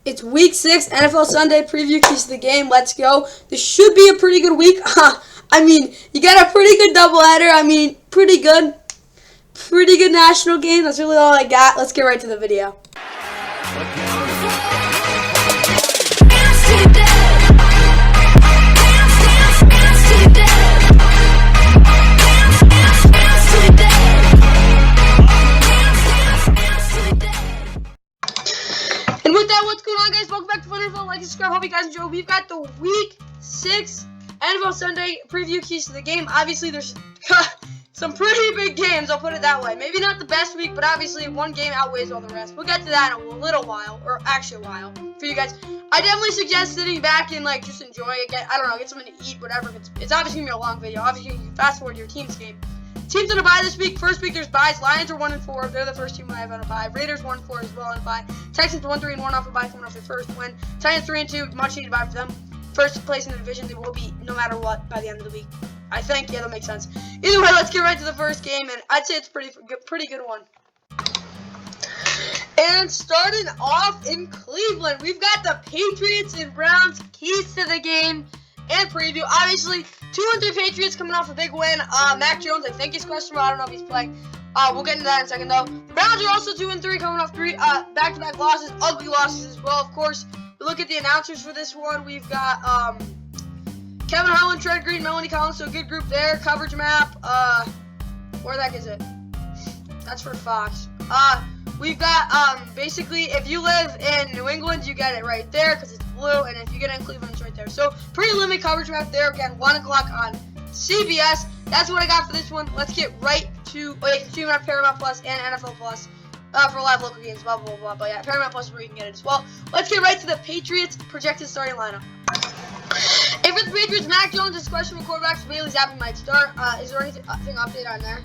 It's week 6, NFL Sunday preview, keys to the game. Let's go. This should be a pretty good week. I mean, you got a pretty good doubleheader. I mean, pretty good national game. That's really all I got. Let's get right to the video. And with that, what's going on, guys? Welcome back to Wonderful. Like and subscribe. Hope you guys enjoy. We've got the week 6 NFL Sunday preview, keys to the game. Obviously, there's some pretty big games, I'll put it that way. Maybe not the best week, but obviously one game outweighs all the rest. We'll get to that in a little while, or actually a while, for you guys. I definitely suggest sitting back and, just enjoy it. I don't know, get something to eat, whatever. It's obviously going to be a long video. Obviously, you can fast forward to your team's game. Teams on a bye this week. First week, there's byes. Lions are 1-4. They're the first team I have on a bye. Raiders 1-4 as well on a bye. Texans 1-3-1 off a bye, coming off their first win. Titans 3-2. Much needed bye for them. First place in the division. They will be no matter what by the end of the week. I think, yeah, that makes sense. Either way, let's get right to the first game, and I'd say it's a pretty good one. And starting off in Cleveland, we've got the Patriots and Browns, keys to the game and preview. Obviously, 2-3 Patriots coming off a big win. Mac Jones, I think he's questionable. I don't know if he's playing. We'll get into that in a second, though. Browns are also 2-3, coming off 3 back-to-back losses, ugly losses as well. Of course, we look at the announcers for this one. We've got Kevin Harlan, Trent Green, Melanie Collins, so a good group there. Coverage map, where the heck is it? That's for Fox. We've got, basically, if you live in New England, you get it right there, because it's blue, and if you get it in Cleveland, it's right there. So, pretty limited coverage map there. Again, 1 o'clock on CBS. That's what I got for this one. Let's get right to, streaming on Paramount Plus and NFL Plus, for live local games, blah, blah, blah. But yeah, Paramount Plus is where you can get it as well. Let's get right to the Patriots projected starting lineup. And for the Patriots, Mac Jones is questionable quarterback, so Bailey Zappi might start. Is there anything update on there?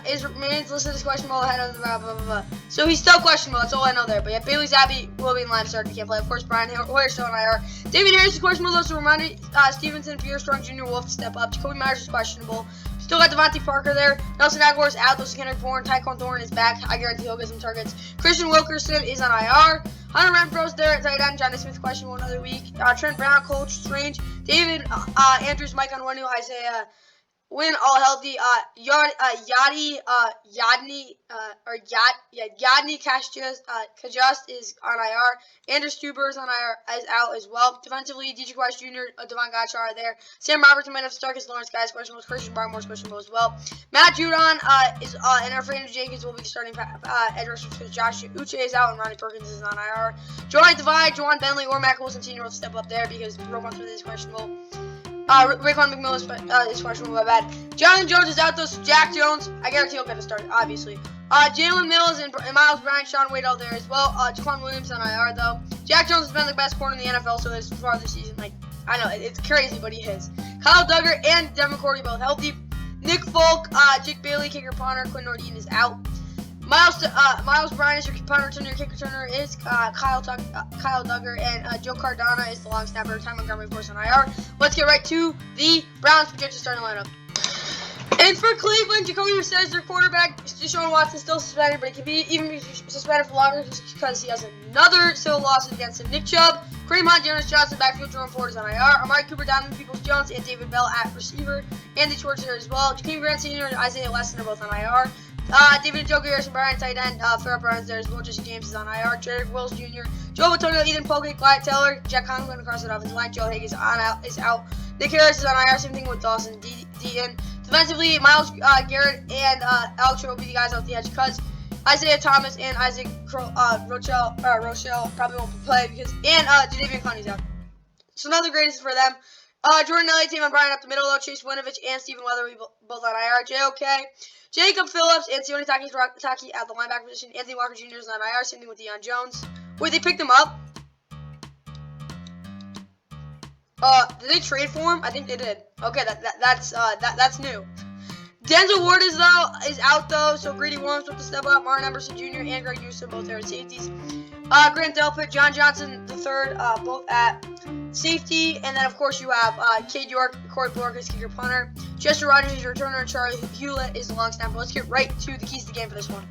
Is remains listed as questionable ahead of the blah, blah, blah, blah. So he's still questionable, that's all I know there. But yeah, Bailey Zappi will be in line start. He can't play. Of course, Brian Hoyer still on IR. David Harris is questionable, though, so reminder, Stevenson, Pierre Strong Jr. will have to step up. Jacoby Myers is questionable. Still got Devontae Parker there. Nelson Aguilar is out, though, so Kendrick Bourne. Tyquan Thornton is back. I guarantee he'll get some targets. Christian Wilkerson is on IR. Hunter Renfro's there at tight end. Johnny Smith questionable another week. Trent Brown, Coach Strange. David Andrews, Mike Onwenu, Isaiah Win, all healthy. Yadni Kajust is on IR. Andrew Stuber is out as well. Defensively, DJ Weiss Jr., Devon Gotcha are there. Sam Robertson might have to start because Lawrence Guy is questionable. Christian Barmore is questionable as well. Matt Judon is and our friend Jenkins will be starting edge rushers because Josh Uche is out and Ronnie Perkins is on IR. Joey Divide, Juwan Bentley, or Matt Wilson Sr. will step up there because Roquan Smith is questionable. Raekwon McMillan is questionable, my bad. Jonathan Jones is out, though, so Jack Jones, I guarantee he'll get a start, obviously. Jalen Mills and Miles Bryant, Sean Wade out there as well. Jaquan Williams on IR, though. Jack Jones has been the best corner in the NFL so far this season. I know, it's crazy, but he is. Kyle Duggar and Devin Cordy both healthy. Nick Folk, Jake Bailey, kicker punter. Quinn Nordine is out. Miles Bryant is your punter returner. Your kick returner is Kyle Duggar, and Joe Cardona is the long snapper. Ty Montgomery, of course, on IR. Let's get right to the Browns projected starting lineup. And for Cleveland, Jacoby Brissett is their quarterback. Deshaun Watson still suspended, but he can be suspended for longer just because he has another civil lawsuit against him. Nick Chubb, Kareem Hunt, Jonas Johnson, backfield, Jerome Ford is on IR. Amari Cooper, Donovan Peoples-Jones, and David Bell at receiver. Andy Schwartz there as well. Jakeem Grant Sr. and Isaiah Lesson are both on IR. David Njoku, Harrison Bryant, tight end. Farrah Brown's there as well. Jesse James is on IR. Jared Wills Jr., Joe Antonio, Ethan Polk, Clyde Taylor, Jack Conklin across the offensive line. Joe Higgins is out. Nick Harris is on IR. Same thing with Dawson Deaton. Defensively, Myles Garrett and Alex will be the guys off the edge because Isaiah Thomas and Isaac Rochelle probably won't play because Jadeveon Clowney's out. So none of the greatest for them. Jordan Elliott, Taven Bryan up the middle, though. Chase Winovich and Stephen Weatherly both on IR. JOK, Jacob Phillips, and Sione Taki at the linebacker position. Anthony Walker Jr. is on IR. Same thing with Deion Jones. Wait, they picked him up? Did they trade for him? I think they did. Okay, that's new. Denzel Ward is out though, so Greedy Williams will have to step up. Martin Emerson Jr. and Greg Newsome both there at safeties. Grant Delpit, John Johnson III, both at safety, and then of course you have Cade York, Corey Bork is kicker punter, Chester Rogers is your returner, and Charlie Hewlett is the long snapper. Let's get right to the keys to the game for this one.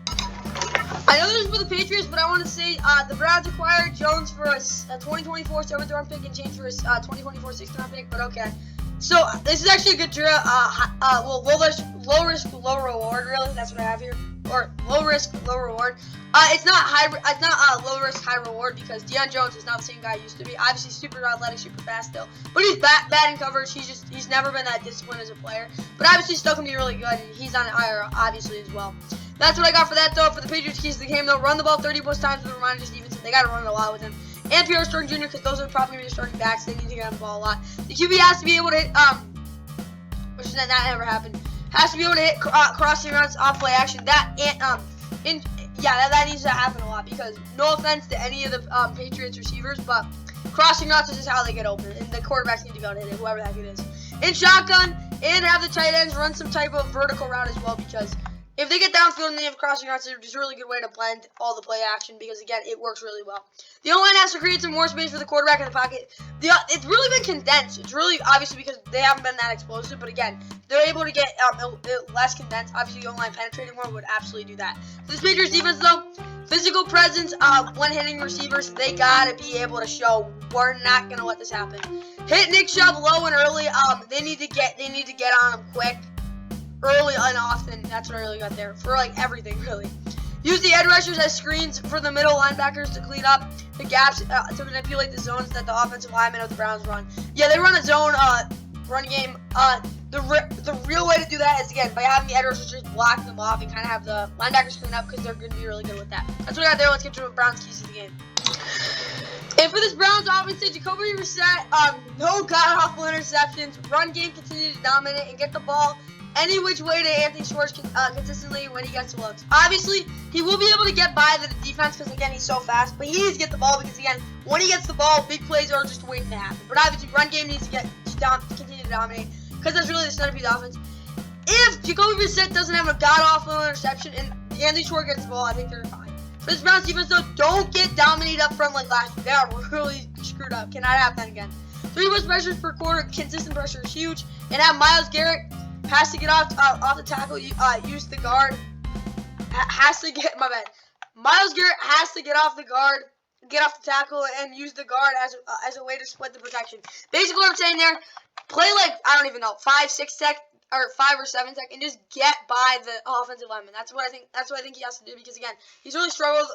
I know this is for the Patriots, but I want to say the Browns acquired Jones for a 2024 7th round pick and changed for his 2024 6th round pick, but okay. So this is actually a good drill. Well, low risk, low reward. Really, that's what I have here. Or low risk, low reward. It's not low risk, high reward because Deion Jones is not the same guy he used to be. Obviously, super athletic, super fast still, but he's bad in coverage. He's never been that disciplined as a player. But obviously, still can be really good. And he's on IR obviously as well. That's what I got for that though. For the Patriots keys to the game though, run the ball 30 plus times with the Reminders defense. They got to run it a lot with him. And Pierre Starting Jr. because those are probably going to be starting backs. They need to get on the ball a lot. The QB has to be able to hit which is that never happened. Has to be able to hit crossing routes off play action. That needs to happen a lot because no offense to any of the Patriots receivers, but crossing routes is just how they get open, and the quarterbacks need to be able to hit it, whoever the heck it is. In shotgun, and have the tight ends run some type of vertical route as well because if they get downfield and they have crossing routes, it's just a really good way to blend all the play action because, again, it works really well. The O-line has to create some more space for the quarterback in the pocket. It's really been condensed. It's really obviously because they haven't been that explosive, but, again, they're able to get less condensed. Obviously, the O-line penetrating more would absolutely do that. For the Patriots defense, though, physical presence when hitting receivers, they got to be able to show we're not going to let this happen. Hit Nick Chubb low and early. They need to get on him quick. Early and often, that's what I really got there. For, like, everything, really. Use the edge rushers as screens for the middle linebackers to clean up the gaps, to manipulate the zones that the offensive linemen of the Browns run. Yeah, they run a zone run game. The real way to do that is, again, by having the edge rushers just block them off and kind of have the linebackers clean up because they're going to be really good with that. That's what I got there. Let's get to the Browns' keys to the game. And for this Browns offense, Jacoby Brissett, no god-awful interceptions. Run game continue to dominate and get the ball any which way to Anthony Schwartz consistently when he gets the looks. Obviously, he will be able to get by the defense because, again, he's so fast. But he needs to get the ball because, again, when he gets the ball, big plays are just waiting to happen. But obviously, run game needs to continue to dominate because that's really the centerpiece of the offense. If Jacoby Brissett doesn't have a god-awful interception and Anthony Schwartz gets the ball, I think they're fine. For this Browns defense, though, don't get dominated up front like last week. They are really screwed up. Cannot have that again. 3 plus pressures per quarter, consistent pressure is huge. And have Myles Garrett has to get off the tackle, use the guard. Myles Garrett has to get off the guard, get off the tackle, and use the guard as a way to split the protection. Basically, what I'm saying there, play like, I don't even know, 5 or 7 tech, and just get by the offensive lineman. That's what I think he has to do because, again, he's really struggled.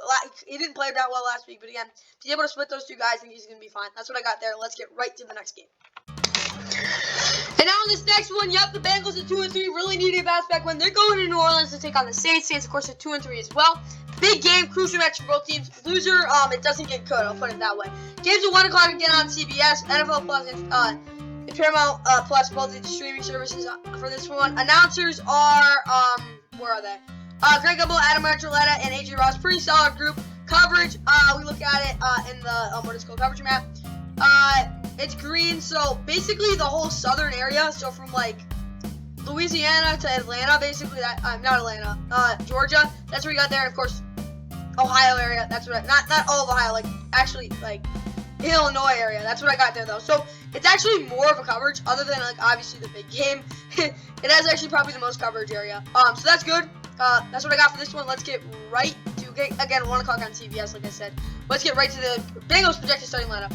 He didn't play that well last week, but again, to be able to split those two guys, I think he's going to be fine. That's what I got there. Let's get right to the next game. And now in this next one, yep, the Bengals at 2-3 really need a bounce back win. They're going to New Orleans to take on the Saints. Saints, of course, at 2-3 as well. Big game, crucial match for both teams. Loser, it doesn't get good. I'll put it that way. Games at 1 o'clock again on CBS, NFL Plus, and Paramount Plus, both the streaming services for this one. Announcers are where are they? Greg Gumbel, Adam Archuleta, and AJ Ross. Pretty solid group. Coverage, we look at it in the what is called coverage map. It's green, so basically the whole southern area, so from like Louisiana to Atlanta, basically that not Atlanta, Georgia, that's where we got there. Of course, Ohio area, that's what not all of Ohio, like actually like Illinois area, that's what I got there though. So it's actually more of a coverage, other than like obviously the big game. It has actually probably the most coverage area. So that's good. That's what I got for this one. Let's get right to again 1 o'clock on CBS, like I said. Let's get right to the Bengals projected starting lineup.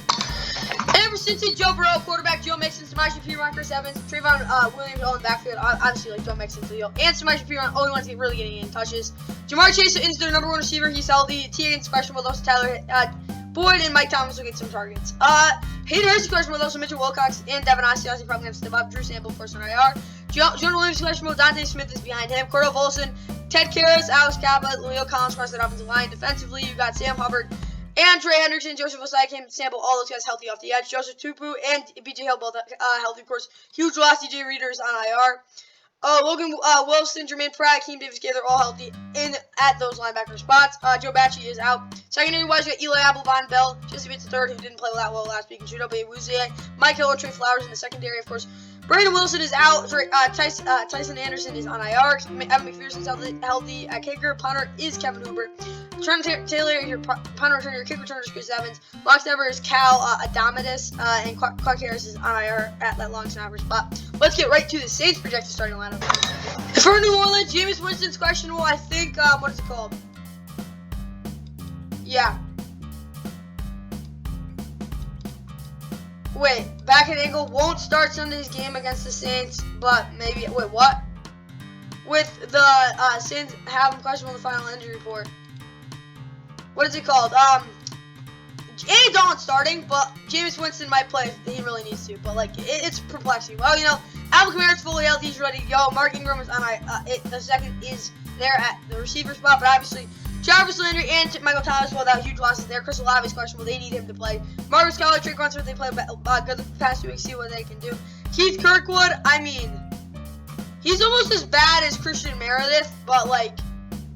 Ever since Joe Burrow, quarterback Joe Mixon, Samaje Perine, Chris Evans, Trayvon Williams all in the backfield, obviously like Joe Mixon's the deal, and Samaje Perine only ones really getting in touches. Jamar Chase is their #1 receiver. He's healthy. T.A.'s questionable. Those Tyler Boyd and Mike Thomas will get some targets. Hayden Hurst is questionable. Those Mitchell Wilcox and Devin Asiasi probably have to step up. Drew Sample, of course, on IR. Jonah Williams is questionable. Dante Smith is behind him. Cordell Volson, Ted Karras, Alex Kappa, Leo Collins across that offensive line. Defensively, you've got Sam Hubbard and Trey Hendrickson, Joseph Osai, Cam Sample, all those guys healthy off the edge. Joseph Tupu and B.J. Hill both healthy, of course. Huge loss, DJ Readers on IR. Logan Wilson, Jermaine Pratt, Keem Davis Gaither, all healthy at those linebacker spots. Joe Bacci is out. Secondary-wise, you got Eli Apple, Von Bell, Jesse Bates III, who didn't play that well last week, and Judo Bewuzie, Mike Hill, and Trey Flowers in the secondary, of course. Brandon Wilson is out. Tyson Anderson is on IR. Evan McPherson's healthy. At kicker, punter is Kevin Huber. Trent Taylor is your punter returner. Your kick returner is Chris Evans. Long snapper is Cal Adamides. And Clark Harris is on IR at that long snapper spot. Let's get right to the Saints projected starting lineup. For New Orleans, Jameis Winston's questionable. I think, what is it called? Yeah. Wait, back at ankle won't start Sunday's game against the Saints, but maybe. Wait, what? With the Saints have him questionable in the final injury report. What is it called? Andy Dalton's starting, but Jameis Winston might play if he really needs to. But like, it's perplexing. Well, you know, Alvin Kamara's fully healthy, he's ready to go. Mark Ingram is on the second is there at the receiver spot, but obviously Jarvis Landry and Michael Thomas, well, that huge losses there. Chris Olave is questionable. They need him to play. Marcus Callaway, Trey Gunsworth, they play good the past 2 weeks. See what they can do. Keith Kirkwood, I mean, he's almost as bad as Christian Meredith, but like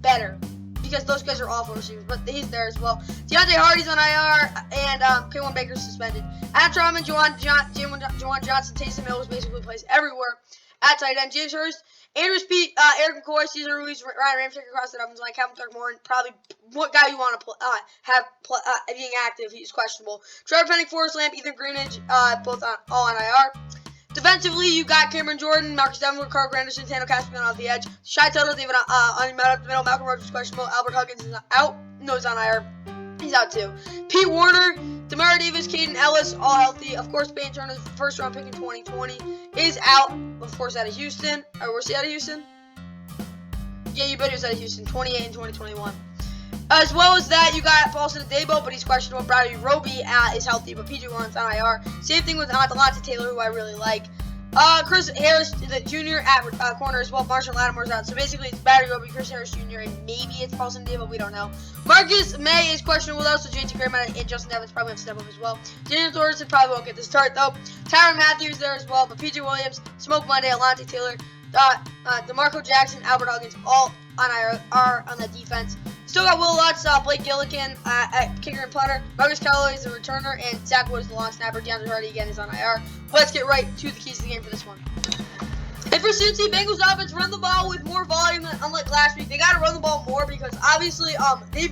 better. Because those guys are awful receivers, but he's there as well. Deontay Hardy's on IR, and K1 Baker's suspended. Adam Trautman, Juwan Johnson, Taysom Hill basically plays everywhere at tight end. James Hurst, Andrews Pete, Eric McCoy, Cesar Ruiz, Ryan Ramczyk across the Dolphins line. Calvin Thurman, probably what guy you want to being active. He's questionable. Trevor Penning, Forrest Lamp, Ethan Greenidge, both all on IR. Defensively, you got Cameron Jordan, Marcus Davenport, Carl Granderson, Tano Caspian off the edge. Shy Tuttle, David up the middle. Malcolm Rogers questionable. Albert Huggins is out. No, he's on IR. He's out too. Pete Warner, Demario Davis, Caden Ellis, all healthy. Of course, Peyton Turner, first round pick in 2020, is out. Of course, out of Houston. Or was he out of Houston? Yeah, you bet he was out of Houston. 28 in 2021. As well as that, you got Paulson Adebo, but he's questionable. Bradley Roby is healthy, but PJ Warren's on IR. Same thing with Delonte Taylor, who I really like. Chris Harris, the junior at corner as well. Marshall Lattimore's out. So basically, it's Bradley Roby, Chris Harris Jr., and maybe it's Paulson Adebo. We don't know. Marcus May is questionable though, so JT Graham and Justin Evans probably have to step up as well. Daniel Thorson probably won't get the start though. Tyrann Matthews there as well, but PJ Williams, Smoke Monday, Alontae Taylor, DeMarco Jackson, Albert Huggins, all on IR on the defense. Still got Will Lutz, Blake Gillikin at kicker and punter. Marcus Callaway is the returner, and Zach Wood is the long snapper. DeAndre Hardy again is on IR. Let's get right to the keys of the game for this one. And for Cincy, Bengals offense run the ball with more volume unlike last week. They got to run the ball more because obviously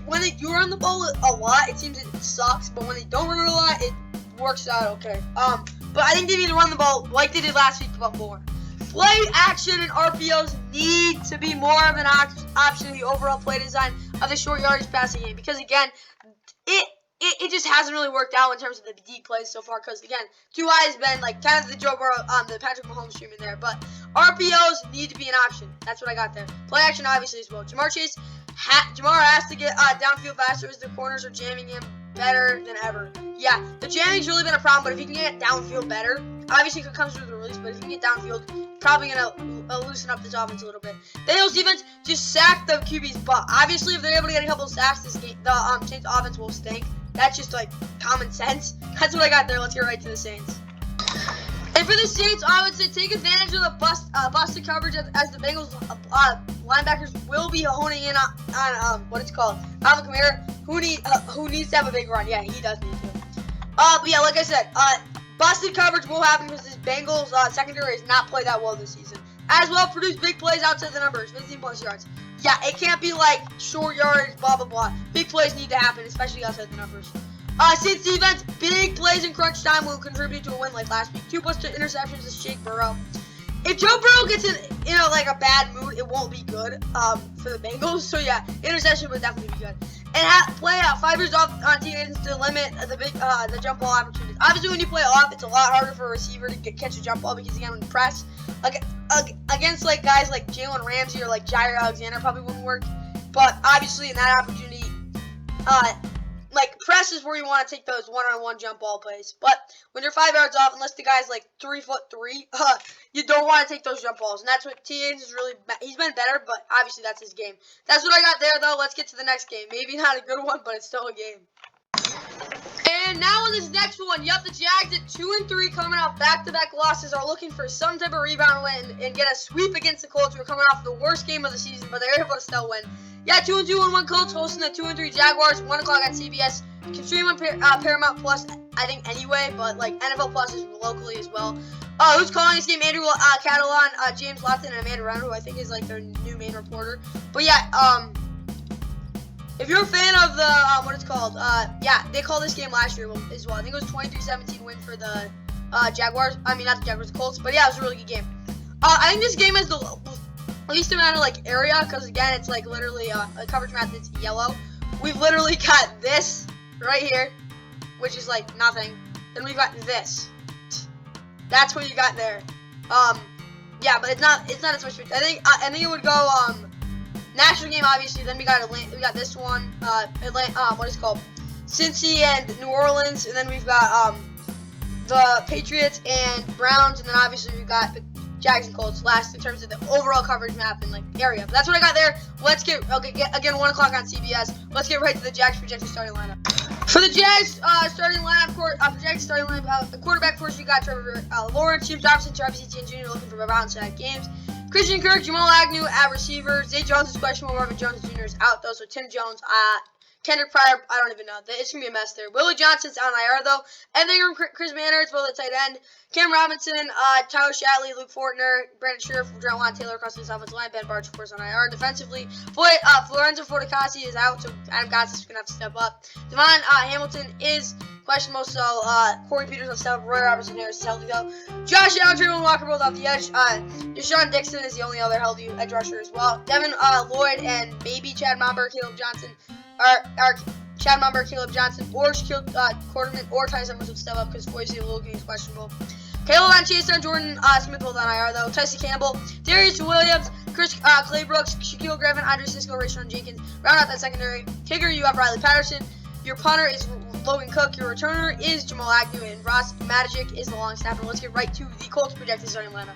when they do run the ball a lot, it seems it sucks. But when they don't run it a lot, it works out okay. But I think they need to run the ball like they did last week, but more. Play action and RPOs need to be more of an option in the overall play design of the short yardage passing game because again, it just hasn't really worked out in terms of the deep plays so far. Because again, too high has been like kind of the Joe Burrow, the Patrick Mahomes stream in there, but RPOs need to be an option. That's what I got there. Play action obviously as well. Jamar has to get downfield faster as the corners are jamming him better than ever. Yeah, the jamming's really been a problem, but if he can get downfield better, obviously it comes with the release, but if he can get downfield, probably gonna loosen up this offense a little bit. Bengals defense just sacked the QB's butt. Obviously, if they're able to get a couple of sacks, this game, the Saints offense will stink. That's just like common sense. That's what I got there. Let's get right to the Saints. And for the Saints, I would say take advantage of the busted coverage as the Bengals linebackers will be honing in on what it's called, Alvin Kamara, who needs to have a big run. Yeah, he does need to. But yeah, like I said, busted coverage will happen because this Bengals secondary has not played that well this season. As well, produce big plays outside the numbers, 15 plus yards. Yeah, it can't be like short yards, blah, blah, blah. Big plays need to happen, especially outside the numbers. Saints defense, big plays in crunch time will contribute to a win like last week. 2+ interceptions to Jake Burrow. If Joe Burrow gets in, like a bad mood, it won't be good for the Bengals. So yeah, interception would definitely be good. And play 5 years off on teams to limit the jump ball opportunities. Obviously, when you play off, it's a lot harder for a receiver to catch a jump ball because again, when you press against like guys like Jalen Ramsey or like Jair Alexander probably wouldn't work. But obviously, in that opportunity, like press is where you want to take those one-on-one jump ball plays. But when you're 5 yards off, unless the guy's like 3'3", you don't want to take those jump balls. And that's what T. Higgins is really. He's been better, but obviously that's his game. That's what I got there, though. Let's get to the next game. Maybe not a good one, but it's still a game. And now in this next one, yep, the Jags at 2-3 coming off back-to-back losses are looking for some type of rebound win and get a sweep against the Colts. We're coming off the worst game of the season, but they're able to still win. Yeah, 2-2-1 Colts hosting the 2-3 Jaguars, 1 o'clock on CBS. You can stream on Paramount Plus, I think, anyway, but like NFL Plus is locally as well. Who's calling this game? Andrew Catalan, James Lofton, and Amanda Round, who I think is like their new main reporter. But yeah, if you're a fan of the, what it's called, yeah, they called this game last year as well. I think it was 23-17 win for the Jaguars. I mean, not the Jaguars, the Colts. But yeah, it was a really good game. I think this game has the least amount of like area because again, it's like literally a coverage map that's yellow. we've literally got this right here, which is like nothing. Then we've got this. That's what you got there. Yeah, but it's not as much. I think it would go national game obviously. Then we got this one. Atlanta. What is it called? Cincy and New Orleans, and then we've got the Patriots and Browns, and then obviously we've got the Jags and Colts last in terms of the overall coverage map and like area. But that's what I got there. Let's get again 1 o'clock on CBS. Let's get right to the Jags projected starting lineup. For the Jags starting lineup, quarterback, of course, you got Trevor Lawrence, James Robinson, Travis Etienne Jr. looking for bounce-back games. Christian Kirk, Jamal Agnew at receiver. Zay Jones is questionable. Marvin Jones Jr. is out though, so Tim Jones, Kendrick Pryor, I don't even know. It's going to be a mess there. Willie Johnson's on IR, though. And then Chris Manners, both at tight end. Cam Robinson, Tyler Shatley, Luke Fortner, Brandon Scherf, Drelon Taylor across the offensive line. Ben Bartsch, of course, on IR. Defensively, Lorenzo Forticassi is out, so Adam Gotsis is going to have to step up. Devon Hamilton is questionable, so Corey Peters will step up. Roy Robertson Harris is healthy, though. Josh Allen, Trayvon Walker both off the edge. Deshaun Dixon is the only other healthy edge rusher as well. Devin Lloyd and maybe Chad Momber, Caleb Johnson. Chad Momber, Caleb Johnson, or Shaquille Quarterman, or Ty Summers would step up because Foyce Logan is questionable. Caleb on Chase and Jordan Smith both on IR though. Tyson Campbell, Darius Williams, Chris Claybrooks, Shaquille Griffin, Andre Sisco, Rayshon Jenkins. Round out that secondary. Kicker, you have Riley Patterson. Your punter is Logan Cook. Your returner is Jamal Agnew, and Ross Magic is the long snapper. Let's get right to the Colts projected starting lineup.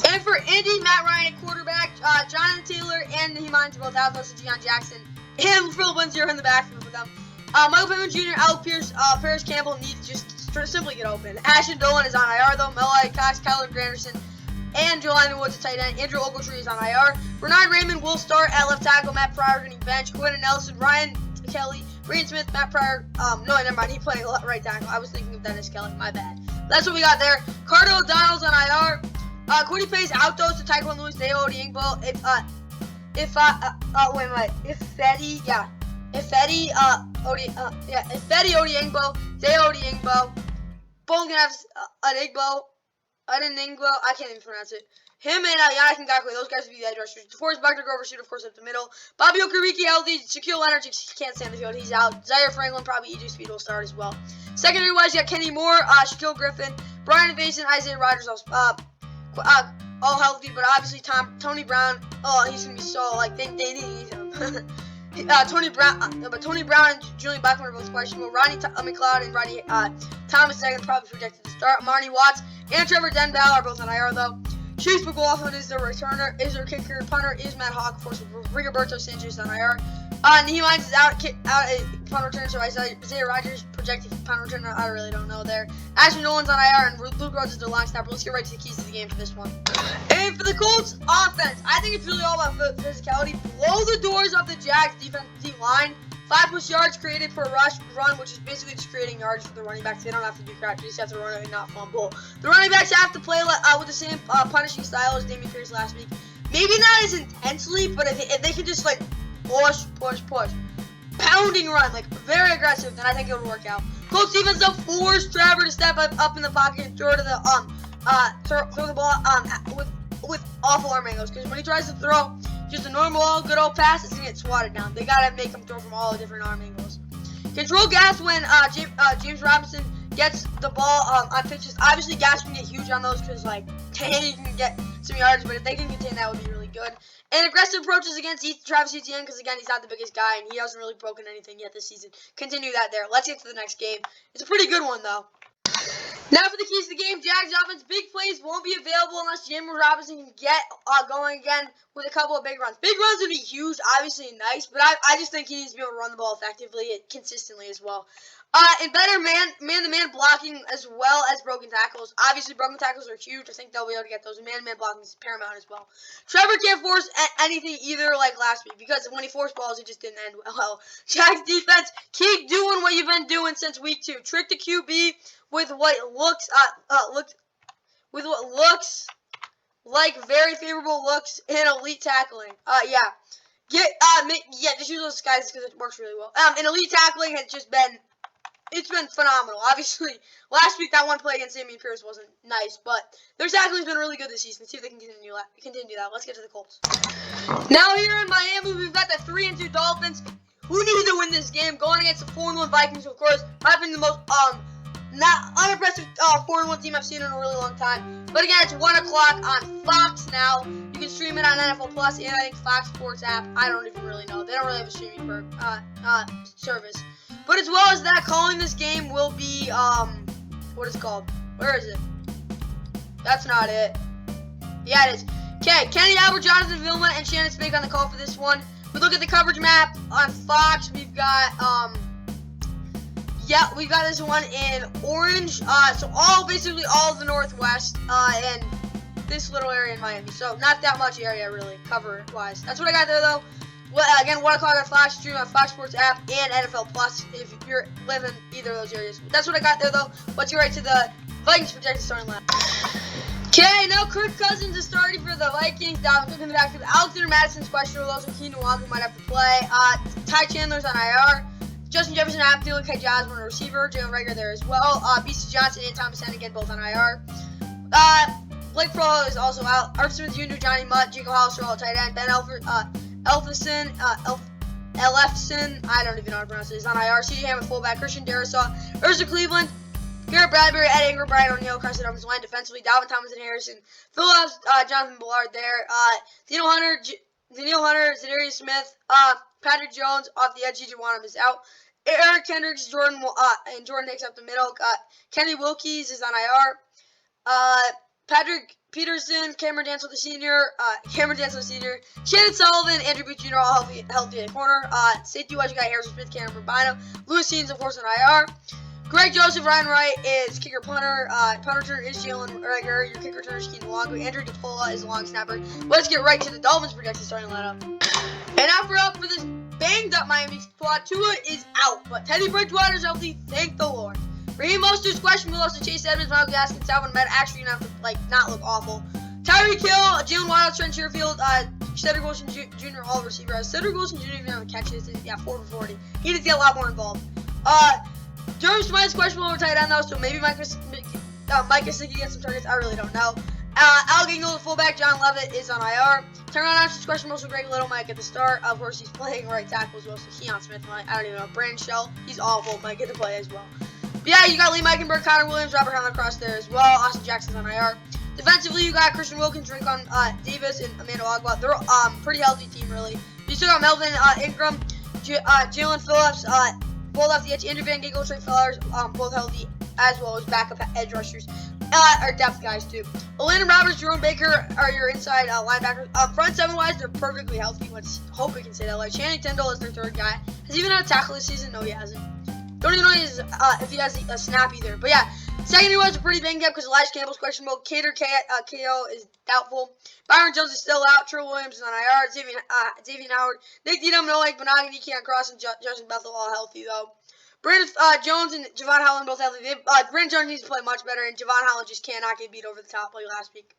And for Indy, Matt Ryan at quarterback, Jonathan Taylor and Naheem Hines both out. Those are Deion Jackson and Phil Lindsay are in the backfield with them. Michael Pittman Jr., Alec Pierce, Paris Campbell need to just simply get open. Ashton Dolan is on IR though. Melai Cox, Kyler Granderson, and Jelani Woods at tight end. Andrew Ogletree is on IR. Bernard Raymond will start at left tackle. Matt Pryor getting bench. Quentin Nelson, Ryan Kelly, Reed Smith, Matt Pryor. No, never mind. He played right tackle. I was thinking of Dennis Kelly. My bad. That's what we got there. Carter O'Donnell's on IR. Cody Pace out though to Tyquan Lewis, Deo Odiengbo. If Fetty Odiengbo, Deo Odiengbo, both gonna have an Igbo, I can't even pronounce it. Him and Yannick Ngakoue, those guys would be the edge rushers. DeForest Buckner, Grover Shoot, of course, up the middle. Bobby Okereke healthy. Shaquille Leonard can't stand the field. He's out. Zaire Franklin, probably EJ Speed will start as well. Secondary wise, you got Kenny Moore, Shaquille Griffin, Brian Mason, Isaiah Rodgers, all healthy, but obviously Tony Brown. Oh, he's gonna be so like they need him. Tony Brown and Julian Bachman are both questionable. Ronnie McLeod and Rodney Thomas second probably projected to start. Marnie Watts and Trevor Denball are both on IR though. Chase McLaughlin is their returner. Is their kicker. Punter is Matt Hawk, of course, with Rigoberto Sanchez on IR. Naheem Hines is out at punt return, so Isaiah Rodgers projected punt returner. I really don't know there. Ashton Nolan's on IR, and Luke Rhodes is their long snapper. Let's get right to the keys to the game for this one. And for the Colts offense, I think it's really all about physicality. Blow the doors off the Jags defensive line. 5+ yards created per run, which is basically just creating yards for the running backs. They don't have to do crap. They just have to run it and not fumble. The running backs have to play with the same punishing style as Dameon Pierce last week. Maybe not as intensely, but if they can just like push, pounding run, like very aggressive, then I think it would work out. Colts defense though force Trevor to step up in the pocket and throw to the throw the ball with awful arm angles, because when he tries to throw just a normal good old pass, it's gonna get swatted down. They gotta make him throw from all the different arm angles. Control gas when James Robinson gets the ball on pitches. Obviously, gas can get huge on those because like he can get some yards, but if they can contain that, would be really good. And aggressive approaches against Travis Etienne, because again, he's not the biggest guy and he hasn't really broken anything yet this season. Continue that there. Let's get to the next game. It's a pretty good one though. Now for the keys to the game, Jags offense, big plays won't be available unless James Robinson can get going again with a couple of big runs. Big runs would be huge, obviously nice, but I just think he needs to be able to run the ball effectively and consistently as well. And better man-to-man blocking as well as broken tackles. Obviously, broken tackles are huge. I think they'll be able to get those. Man-to-man blocking is paramount as well. Trevor can't force anything either like last week, because when he forced balls, it just didn't end well. Jags defense, keep doing what you've been doing since week 2. Trick the QB with what looks like very favorable looks and elite tackling. Just use those guys because it works really well. And elite tackling has just been. It's been phenomenal. Obviously, last week that one play against Dameon Pierce wasn't nice, but their tackling's been really good this season. Let's see if they can continue that. Let's get to the Colts. Now here in Miami, we've got the 3-2 Dolphins. who needed to win this game, going against the 4-1 Vikings, of course, might be the most not unimpressive 4-1 team I've seen in a really long time. But again, it's 1 o'clock on Fox now. You can stream it on NFL Plus and I think Fox Sports app. I don't even really know. They don't really have a streaming service. But as well as that, calling this game will be what is it called? Where is it? That's not it. Yeah, it is. Okay, Kenny Albert, Jonathan Vilma, and Shannon Smith on the call for this one. We look at the coverage map on Fox. We've got we've got this one in orange. So basically all of the Northwest and this little area in Miami. So not that much area really cover-wise. That's what I got there though. Well, again, 1 o'clock on Fox, stream on Fox Sports app and NFL Plus if you're living either of those areas. That's what I got there though. Let's get right to the Vikings projected starting lineup. Okay, now Kirk Cousins is starting for the Vikings. Dalvin Cook in the backfield. Alexander Madison's questionable. Also, Keenan Allen might have to play. Ty Chandler's on IR. Justin Jefferson, Abdul, Kai Jasmine, receiver. Jalen Rager there as well. BC Johnson and Thomas Hennigan both on IR. Blake Pro is also out. Art Smith Jr., Johnny Mutt, Jacob Hollister all tight end. Ben Elfison, I don't even know how to pronounce it. He's on IR. CJ Ham at fullback. Christian Darrisaw. Urza Cleveland. Garrett Bradbury, Ed Ingram, Brian O'Neill, Carson Evans line defensively. Dalvin Thomas and Harrison. Phillips, Jonathan Ballard there. Daniel Hunter, Zadarius Smith, Patrick Jones off the edge. DJ Wanham is out. Eric Kendricks, Jordan Hicks up the middle. Kenny Wilkes is on IR. Patrick Peterson, Cameron Dansel the senior. Shannon Sullivan, Andrew Booth Jr. all healthy at corner. Safety wise, you got Harrison Smith, Cameron Rubino. Lewis Seans, of course, on IR. Greg Joseph, Ryan Wright is kicker punter. Punter returner is Jalen Rager. Your kicker returner is Keenan Longo. Andrew DePola is a long snapper. Let's get right to the Dolphins projected starting lineup. And now for this banged up Miami squad, Tua is out, but Teddy Bridgewater's healthy. Thank the Lord. Raheem Mostert's questionable. Also Chase Edmonds, Miles Gaskin, Salvin Ahmed actually gonna have to not look awful. Tyreek Hill, Jalen Waddle, Trent Sherfield, Cedric Wilson Jr. all receivers. Cedric Wilson Jr. even have a catch this. 4 for 40. He needs to get a lot more involved. Durham Smythe's questionable over tight end though, so maybe Mike Gesicki gets some targets. I really don't know. Al Gingle, the fullback. John Levitt is on IR. Turnaround Anderson's questionable, so Greg Little might get the start. Of course, he's playing right tackle as well, so Keon Smith might. I don't even know. Brandon Shell, he's awful, might get to play as well. But yeah, you got Lee Meikenberg, Connor Williams, Robert Hunt across there as well. Austin Jackson's on IR. Defensively, you got Christian Wilkins, Rincon Davis, and Amanda Agba. They're pretty healthy team, really. You still got Melvin Ingram, Jalen Phillips, both off the edge. Andrew Van Ginkel, Trey Flowers, both healthy, as well as backup edge rushers. Our depth guys, too. Landon Roberts, Jerome Baker are your inside linebackers. Front seven-wise, they're perfectly healthy. Let's hope we can say that. Like, Channing Tindall is their third guy. Has he even had a tackle this season? No, he hasn't. Don't even know if he has a snap either. But yeah, secondary-wise are pretty banged up because Elijah Campbell's questionable. Cater KO is doubtful. Byron Jones is still out. Trill Williams is on IR. Xavier Howard. Nick Needham, Noah Benogany, Keon Cross, and Justin Bethel all healthy, though. Brandon Jones and Javon Holland both healthy. Brandon Jones needs to play much better, and Javon Holland just cannot get beat over the top like last week.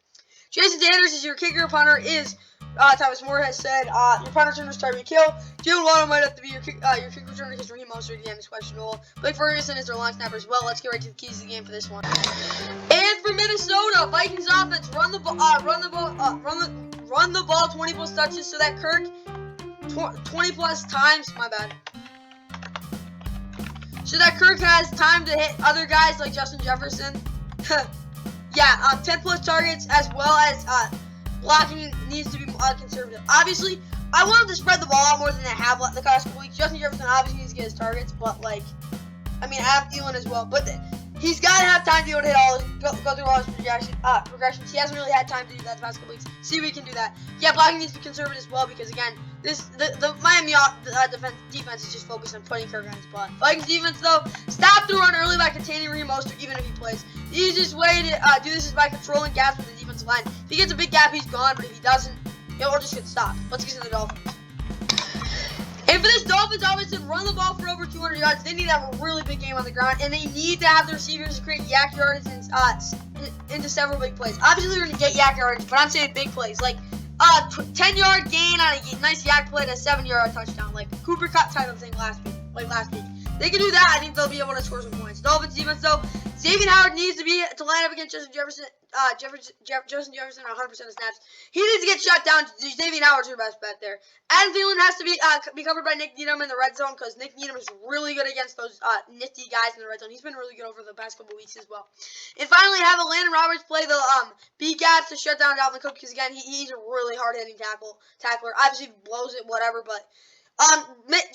Jason Sanders is your kicker. Punter is, Thomas Moore has said, your punter returner is Tyreek Hill. Jalen Waddle might have to be your kick returner because Raheem Mostert again is questionable. Blake Ferguson is their long snapper as well. Let's get right to the keys of the game for this one. And for Minnesota, Vikings offense, run the ball 20 plus touches so that Kirk 20 plus times. My bad. So that Kirk has time to hit other guys like Justin Jefferson. 10 plus targets as well as blocking needs to be conservative. Obviously, I want him to spread the ball out more than they have the past couple weeks. Justin Jefferson obviously needs to get his targets, but I have Thielen as well. But he's got to have time to be able to hit all his, go through all his progressions. He hasn't really had time to do that the past couple weeks. See if we can do that. Yeah, blocking needs to be conservative as well because again, the Miami defense is just focused on putting Kirk on his butt. Vikings defense though, stop the run early by containing Raheem Mostert even if he plays. The easiest way to do this is by controlling gaps with the defensive line. If he gets a big gap, he's gone, but if he doesn't, we'll just get stopped. Let's get to the Dolphins. And for this Dolphins offense to run the ball for over 200 yards, they need to have a really big game on the ground, and they need to have the receivers create yak yardage into several big plays. Obviously, they're going to get yak yardage, but I'm saying big plays. 10-yard gain on a nice yak play to a 7-yard touchdown, like Cooper Kupp type of thing last week. They can do that. I think they'll be able to score some points. Dolphins defense, though, Xavier Howard needs to line up against Justin Jefferson. Justin Jefferson 100% of snaps. He needs to get shut down. Xavier Howard's your best bet there. Adam Thielen has to be covered by Nick Needham in the red zone because Nick Needham is really good against those nifty guys in the red zone. He's been really good over the past couple weeks as well. And finally, have Landon Roberts play the B gaps to shut down Dalvin Cook because again he's a really hard hitting tackler. Obviously blows it, whatever, but.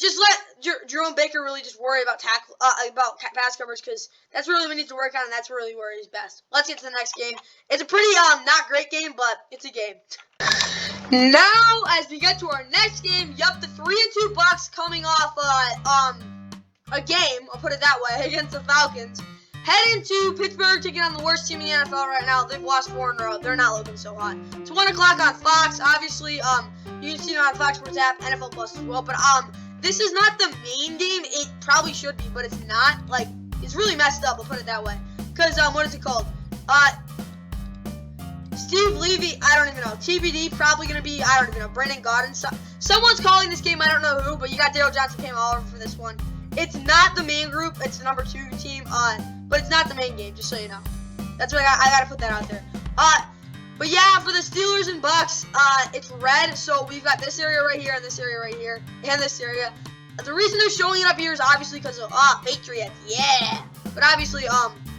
Just let Jerome Baker really just worry about pass coverage because that's really what he needs to work on, and that's really where he's best. Let's get to the next game. It's a pretty not great game, but it's a game. Now, as we get to our next game, yup, the 3-2 Bucs coming off a game, I'll put it that way, against the Falcons. Head into Pittsburgh, taking on the worst team in the NFL right now. They've lost 4 in a row. They're not looking so hot. It's 1 o'clock on Fox. Obviously, you can see it on Fox Sports app, NFL Plus as well. But this is not the main game. It probably should be, but it's not. Like, it's really messed up. I'll put it that way. Because what is it called? Steve Levy. I don't even know. TBD probably gonna be. I don't even know. Brandon Gaudin. Someone's calling this game. I don't know who, but you got Daryl Johnson came all over for this one. It's not the main group. It's the number 2 team. But it's not the main game, just so you know. That's what I gotta put that out there. But yeah, for the Steelers and Bucs, it's red. So we've got this area right here, and this area right here, and this area. The reason they're showing it up here is obviously because of Patriots, yeah. But obviously,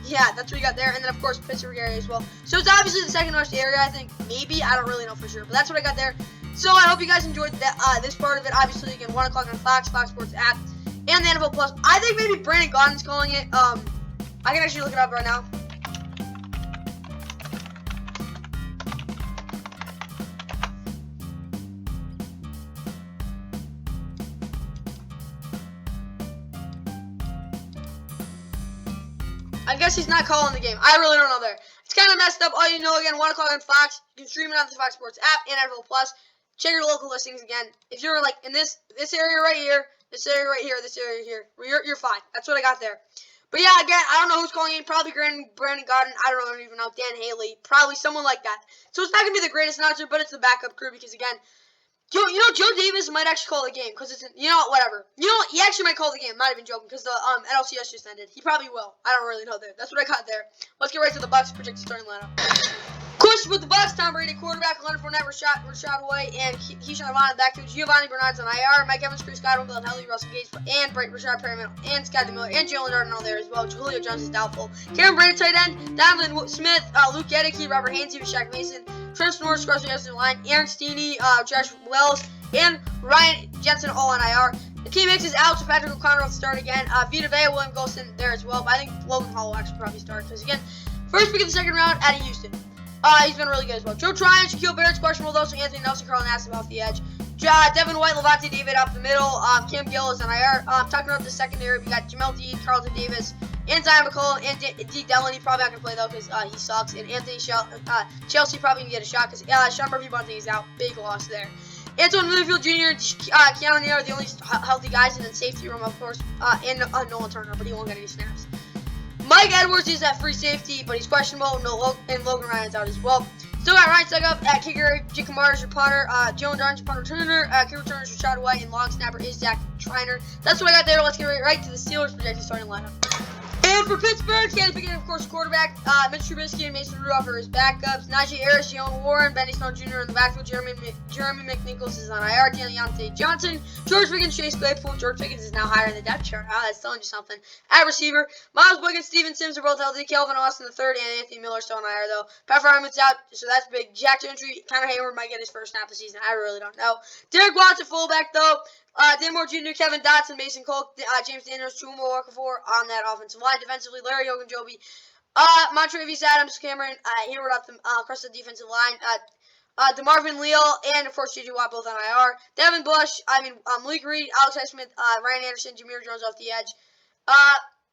yeah, that's what you got there, and then of course Pittsburgh area as well. So it's obviously the second worst area, I think. Maybe, I don't really know for sure, but that's what I got there. So I hope you guys enjoyed that, this part of it. Obviously, again, 1 o'clock on Fox Sports app, and the NFL Plus. I think maybe Brandon Gaudin's calling it. I can actually look it up right now. I guess he's not calling the game. I really don't know there. It's kind of messed up. All you know, again, 1 o'clock on Fox. You can stream it on the Fox Sports app and NFL Plus. Check your local listings again. If you're like in this area right here, this area right here, this area here, you're fine. That's what I got there. But yeah, again, I don't know who's calling in. Probably Brandon Gaudin. I don't even know. Dan Haley. Probably someone like that. So it's not going to be the greatest announcer, but it's the backup crew because, again, Joe Davis might actually call the game because it's, whatever. He actually might call the game. I'm not even joking because the NLCS just ended. He probably will. I don't really know there. That's what I got there. Let's get right to the Bucs projected starting lineup. Question with the Bucs: Tom Brady quarterback, Leonard Fournette, Rashad White, and Keyshawn Vaughn in the backfield. Giovanni Bernard's on IR. Mike Evans, Chris Godwin, Bill Helly, Russell Gage, and Rashad Perriman, and Scott DeMiller, and Jalen Darden all there as well. Julio Jones is doubtful. Karen Brandon tight end, Donovan Smith, Luke Gedeke, Robert Hainsey, Shaq Mason, Trent Norris, Carson Justin line, Aaron Steeney, Josh Wells, and Ryan Jensen all on IR. The team mix is out, so Patrick O'Connor will start again. Vita Vea, William Golston there as well. But I think Logan Hall will actually probably start because, again, first pick of the second round out of Houston. He's been really good as well. Joe Tryon, Shaquille Barrett's questionable though, so Anthony Nelson, Carl Nassib off the edge. Devin White, Levante David up the middle. Cam Gill is on IR. Talking about the secondary, we got Jamel Dean, Carlton Davis, and Zion McCollum, and Deke Dillon. He's probably not going to play though because he sucks. And Anthony Chelsea probably going to get a shot because Sean Murphy-Bunting is out. Big loss there. Antoine Winfield Jr., Keanu Neal are the only healthy guys in the safety room, of course, and Nolan Turner, but he won't get any snaps. Mike Edwards is at free safety, but he's questionable, and Logan Ryan's out as well. Still got Ryan Suckup at kicker, Jake Kamara is your punter, Jalen Darden's your punt returner, kick returner is Rashad White, and long snapper is Zach Triner. That's what I got there. Let's get right to the Steelers projected starting lineup. And for Pittsburgh, Kenny Pickett, of course, quarterback. Mitch Trubisky and Mason Rudolph are his backups. Najee Harris, Jalen Warren, Benny Stone Jr. in the backfield. Jeremy McNichols is on IR. Deontay Johnson, George Pickens, Chase Claypool. George Pickens is now higher in the depth chart. That's telling you something. At receiver, Miles Boykin, Steven Sims are both healthy. Kelvin Austin III and Anthony Miller still on IR though. Pat Fryermuth's out, so that's big. Jack Gentry, Connor Hayward might get his first snap of the season. I really don't know. Derek Watts at fullback though. Dan Moore Jr., Kevin Dotson, Mason Cole, James Daniels, Chuma Okafor on that offensive line. Defensively, Larry Ogunjobi, Montrevious Adams, Cameron Hayward up across the defensive line. DeMarvin Leal, and of course J.J. Watt both on IR. Devin Bush, Malik Reed, Alex Highsmith, Ryan Anderson, Jameer Jones off the edge.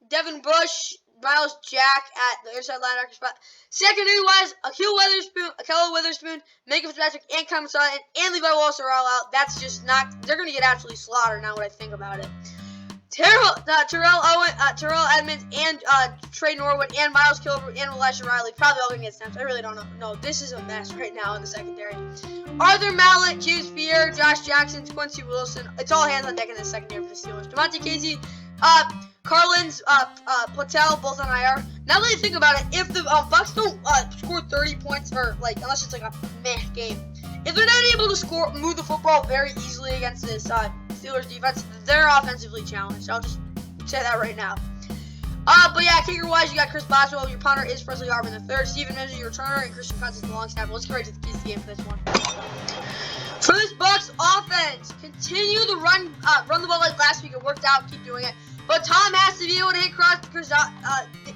Devin Bush, Miles Jack at the inside linebacker spot. Secondary-wise, Ahkello Witherspoon, Minka Fitzpatrick, and Kyle Sutton, and Levi Wallace are all out. That's just not – they're going to get absolutely slaughtered now when I think about it. Terrell Edmonds, and Trey Norwood, and Miles Kilbert, and Elisha Riley probably all going to get snaps. I really don't know. No, this is a mess right now in the secondary. Arthur Mallett, James Pierre, Josh Jackson, Quincy Wilson. It's all hands on deck in the secondary for the Steelers. Devontae Casey, Carlins, Patel, both on IR. Now that you think about it, if the Bucs don't score 30 points, or like unless it's like a meh game, if they're not able to move the football very easily against this Steelers defense, they're offensively challenged. I'll just say that right now. But yeah, kicker-wise, you got Chris Boswell. Your punter is Presley Harvin III. Steven Mims is your returner, and Christian Kuntz is the long snapper. Let's get right to the keys of the game for this one. For this Bucs offense, continue to run the ball like last week. It worked out. Keep doing it. But Tom has to be able to hit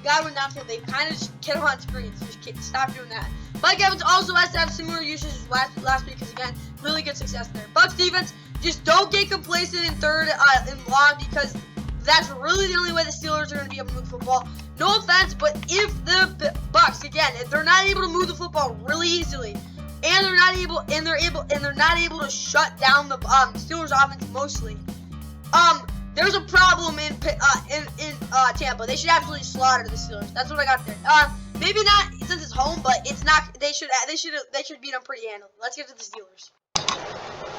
Godwin downfield. They kind of just get him on screens. Just stop doing that. Mike Evans also has to have similar usage as last week because, again, really good success there. Bucs defense, just don't get complacent in third and long because that's really the only way the Steelers are going to be able to move the football. No offense, but if the Bucs, again, if they're not able to move the football really easily, and they're not able to shut down the Steelers offense mostly, there's a problem in Tampa. They should absolutely slaughter the Steelers. That's what I got there. Maybe not since it's home, but it's not. They should beat them pretty handily. Let's get to the Steelers.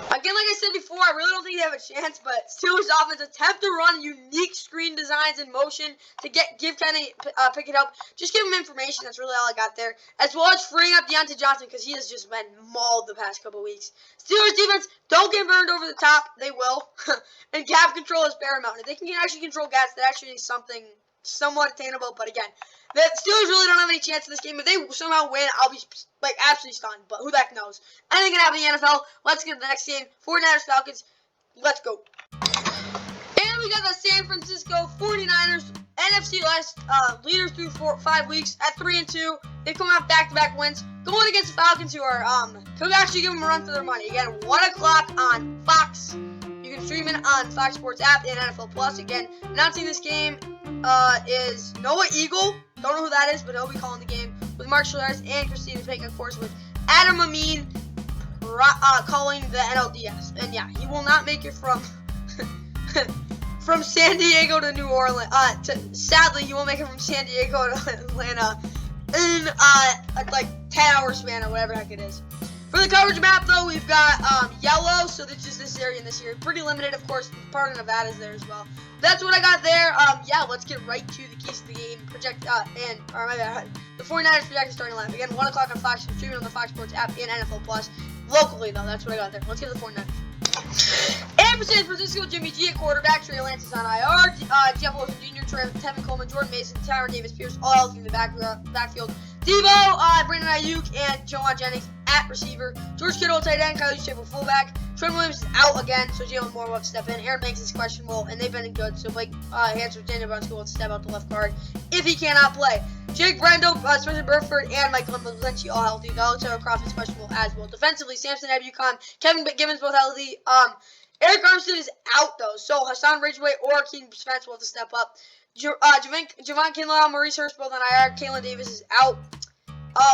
Again, like I said before, I really don't think they have a chance, but Steelers offense attempt to run unique screen designs in motion to give Kenny Pickett help. Just give him information. That's really all I got there. As well as freeing up Deontay Johnson because he has just been mauled the past couple weeks. Steelers defense, don't get burned over the top. They will. And gap control is paramount. If they can actually control gaps, that actually is something somewhat attainable. But again, the Steelers really don't have any chance in this game. If they somehow win, I'll be like absolutely stunned. But who the heck knows? Anything can happen in the NFL. Let's get to the next game. 49ers Falcons. Let's go. And we got the San Francisco 49ers. NFC last leaders through 5 weeks at 3-2. They've come out back-to-back wins. Going against the Falcons, who are could actually give them a run for their money. Again, 1 o'clock on Fox. You can stream it on Fox Sports app and NFL Plus. Again, announcing this game is Noah Eagle. Don't know who that is, but he'll be calling the game with Mark Schlereth and Christina Fink, of course, with Adam Amin calling the NLDS. And yeah, he will not make it from from San Diego to New Orleans. Sadly, he won't make it from San Diego to Atlanta in like 10 hour span or whatever the heck it is. For the coverage map, though, we've got yellow, so that's just this area and this area. Pretty limited, of course. Part of Nevada's there as well. That's what I got there. Yeah, let's get right to the keys of the game. The 49ers projected starting lineup. Again, 1 o'clock on Fox, streaming on the Fox Sports app and NFL Plus. Locally, though, that's what I got there. Let's get to the 49ers. And for San Francisco, Jimmy G at quarterback. Trey Lance is on IR. Jeff Wilson Jr., Tevin Coleman, Jordan Mason, Tyron Davis-Pierce, all healthy in the backfield. Deebo, Brandon Ayuk, and Joan Jennings at receiver. George Kittle, tight end. Kyle Juszczyk, fullback. Trent Williams is out again, so Jalen Moore will have to step in. Aaron Banks is questionable, and they've been good. So Blake Hanson, Daniel Brunskill will step out the left guard if he cannot play. Jake Brendo, Spencer Burford, and Michael Lindsay all healthy. Taylor Croft is questionable as well. Defensively, Samson Ebukam, Kevin Gibbons both healthy. Eric Armstead is out though, so Hassan Ridgeway or Keaton Spence will have to step up. Javon Kinlaw, Maurice Hurst both on IR. Kalen Davis is out.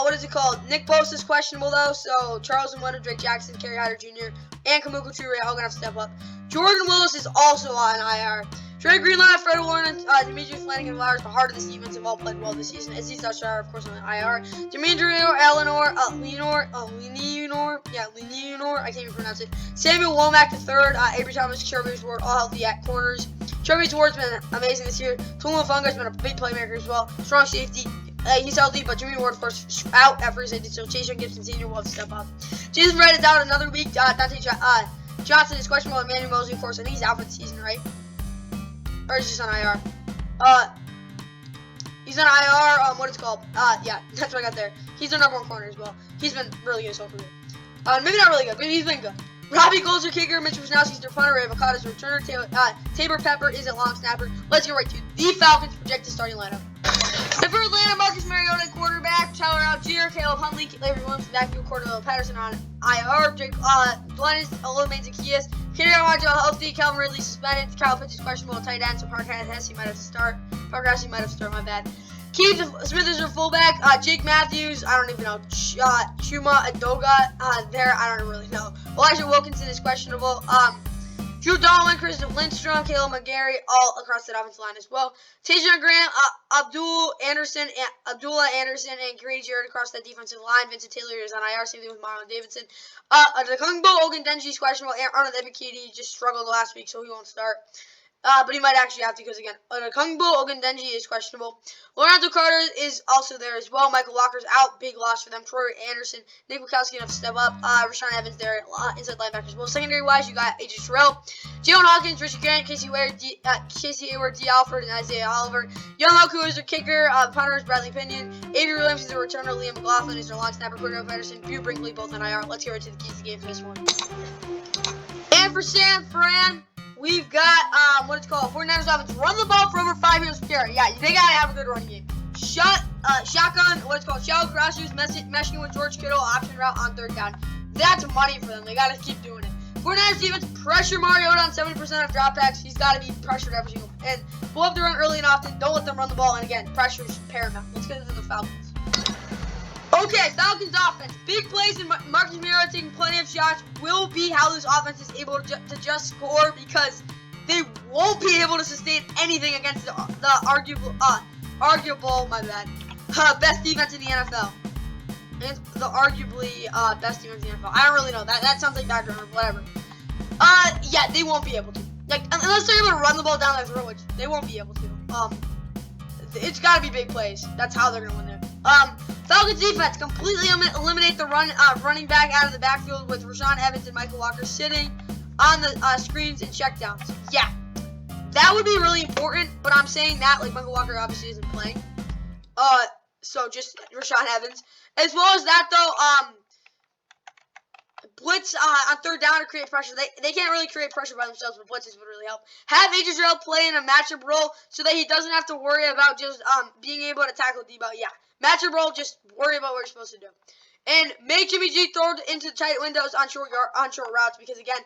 What is it called? Nick Bosa is questionable though, so Charles Nwenu, Drake Jackson, Kerry Hyder Jr., and Kamuka Toure all gonna have to step up. Jordan Willis is also on IR. Trey Greenlaw, Fred Warren, Demetrius Flanagan, Flowers, the heart of this defense have all played well this season. Aziz Ashar, of course, on IR. Demetrius Lenore, I can't even pronounce it. Samuel Womack III, Avery Thomas, Trevor's Ward, all healthy at corners. Trevor's Ward's been amazing this year. Tula Funga's been a big playmaker as well. Strong safety. He's healthy, but Jimmy Ward, of course, out at free safety, so Chase Young Gibson Sr. will have to step up. Jason Wright is out another week. Dante Johnson is questionable. Emmanuel Mosley, of course, I think he's out for the season, right? Or is he just on IR? He's on IR, what it's called. Yeah, that's what I got there. He's their number 1 corner as well. He's been really good his whole career. Maybe not really good, but he's been good. Robbie Gold's their kicker. Mitch Wisnowski's their punter. Ray Avocado's their returner. Tabor Pepper is at long snapper. Let's get right to the Falcons' projected starting lineup. And for Atlanta, Marcus Mariota quarterback, Tyler Algier, Caleb Huntley, Larry Williams, backfield, Cordell Patterson on IR, Jake Glennis, Olomé Zacchaeus, Kenny Armagio healthy, Calvin Ridley suspended, Kyle Pitts is questionable, tight end, so Parker Hesse might have to start. My bad. Keith Smith is their fullback, Jake Matthews, I don't even know, Chuma Adoga, there, I don't really know. Elijah Wilkinson is questionable, Drew Dalman, Christopher Lindstrom, Caleb McGarry, all across that offensive line as well. Tajon Graham, Abdullah Anderson, and Grady Jarrett across that defensive line. Vincent Taylor is on IR, same thing with Marlon Davidson. Kungbo Ogundenji is questionable. Arnold Ebikidi just struggled last week, so he won't start. But he might actually have to because, again, Okungbo Ogundenji is questionable. Lorenzo Carter is also there as well. Michael Walker's out. Big loss for them. Troy Anderson, Nick Wachowski have to step up. Rashawn Evans there, inside linebacker as well. Secondary-wise, you got A.J. Terrell, Jalen Hawkins, Richard Grant, Casey Hayward, D. Alford, and Isaiah Oliver. Young Hoku is their kicker. Punter is Bradley Pinion. Avery Williams is their returner. Liam McLaughlin is their long snapper. Cordell Patterson, Drew Brinkley, both on IR. Let's get right to the keys to the game for this one. And for San Fran, we've got, what it's called, 49ers offense. Run the ball for over 5 yards per carry. Yeah, they got to have a good running game. Shotgun, what it's called, shallow crossers, meshing with George Kittle, option route on 3rd down. That's money for them. They got to keep doing it. 49ers defense, pressure Mariota on 70% of dropbacks. He's got to be pressured every single, and pull up the run early and often. Don't let them run the ball. And again, pressure is paramount. Let's get into the Falcons. Okay, Falcons offense. Big plays and Marcus Mariota taking plenty of shots will be how this offense is able to just score, because they won't be able to sustain anything against the arguable, best defense in the NFL. And the arguably best defense in the NFL. I don't really know. That sounds like that drummer, whatever. Yeah, they won't be able to. Like, unless they're able to run the ball down their throat, which they won't be able to. It's got to be big plays. That's how they're going to win there. Falcons defense completely eliminate the running back out of the backfield with Rashawn Evans and Michael Walker sitting on the screens and checkdowns. Yeah, that would be really important, but I'm saying that, like, Michael Walker obviously isn't playing. So just Rashawn Evans. As well as that, though, blitz on 3rd down to create pressure. They can't really create pressure by themselves, but blitzes would really help. Have A.J. Terrell play in a matchup role so that he doesn't have to worry about just being able to tackle Debo. Yeah, matchup role, just worry about what you're supposed to do. And make Jimmy G throw into tight windows on short routes, because, again,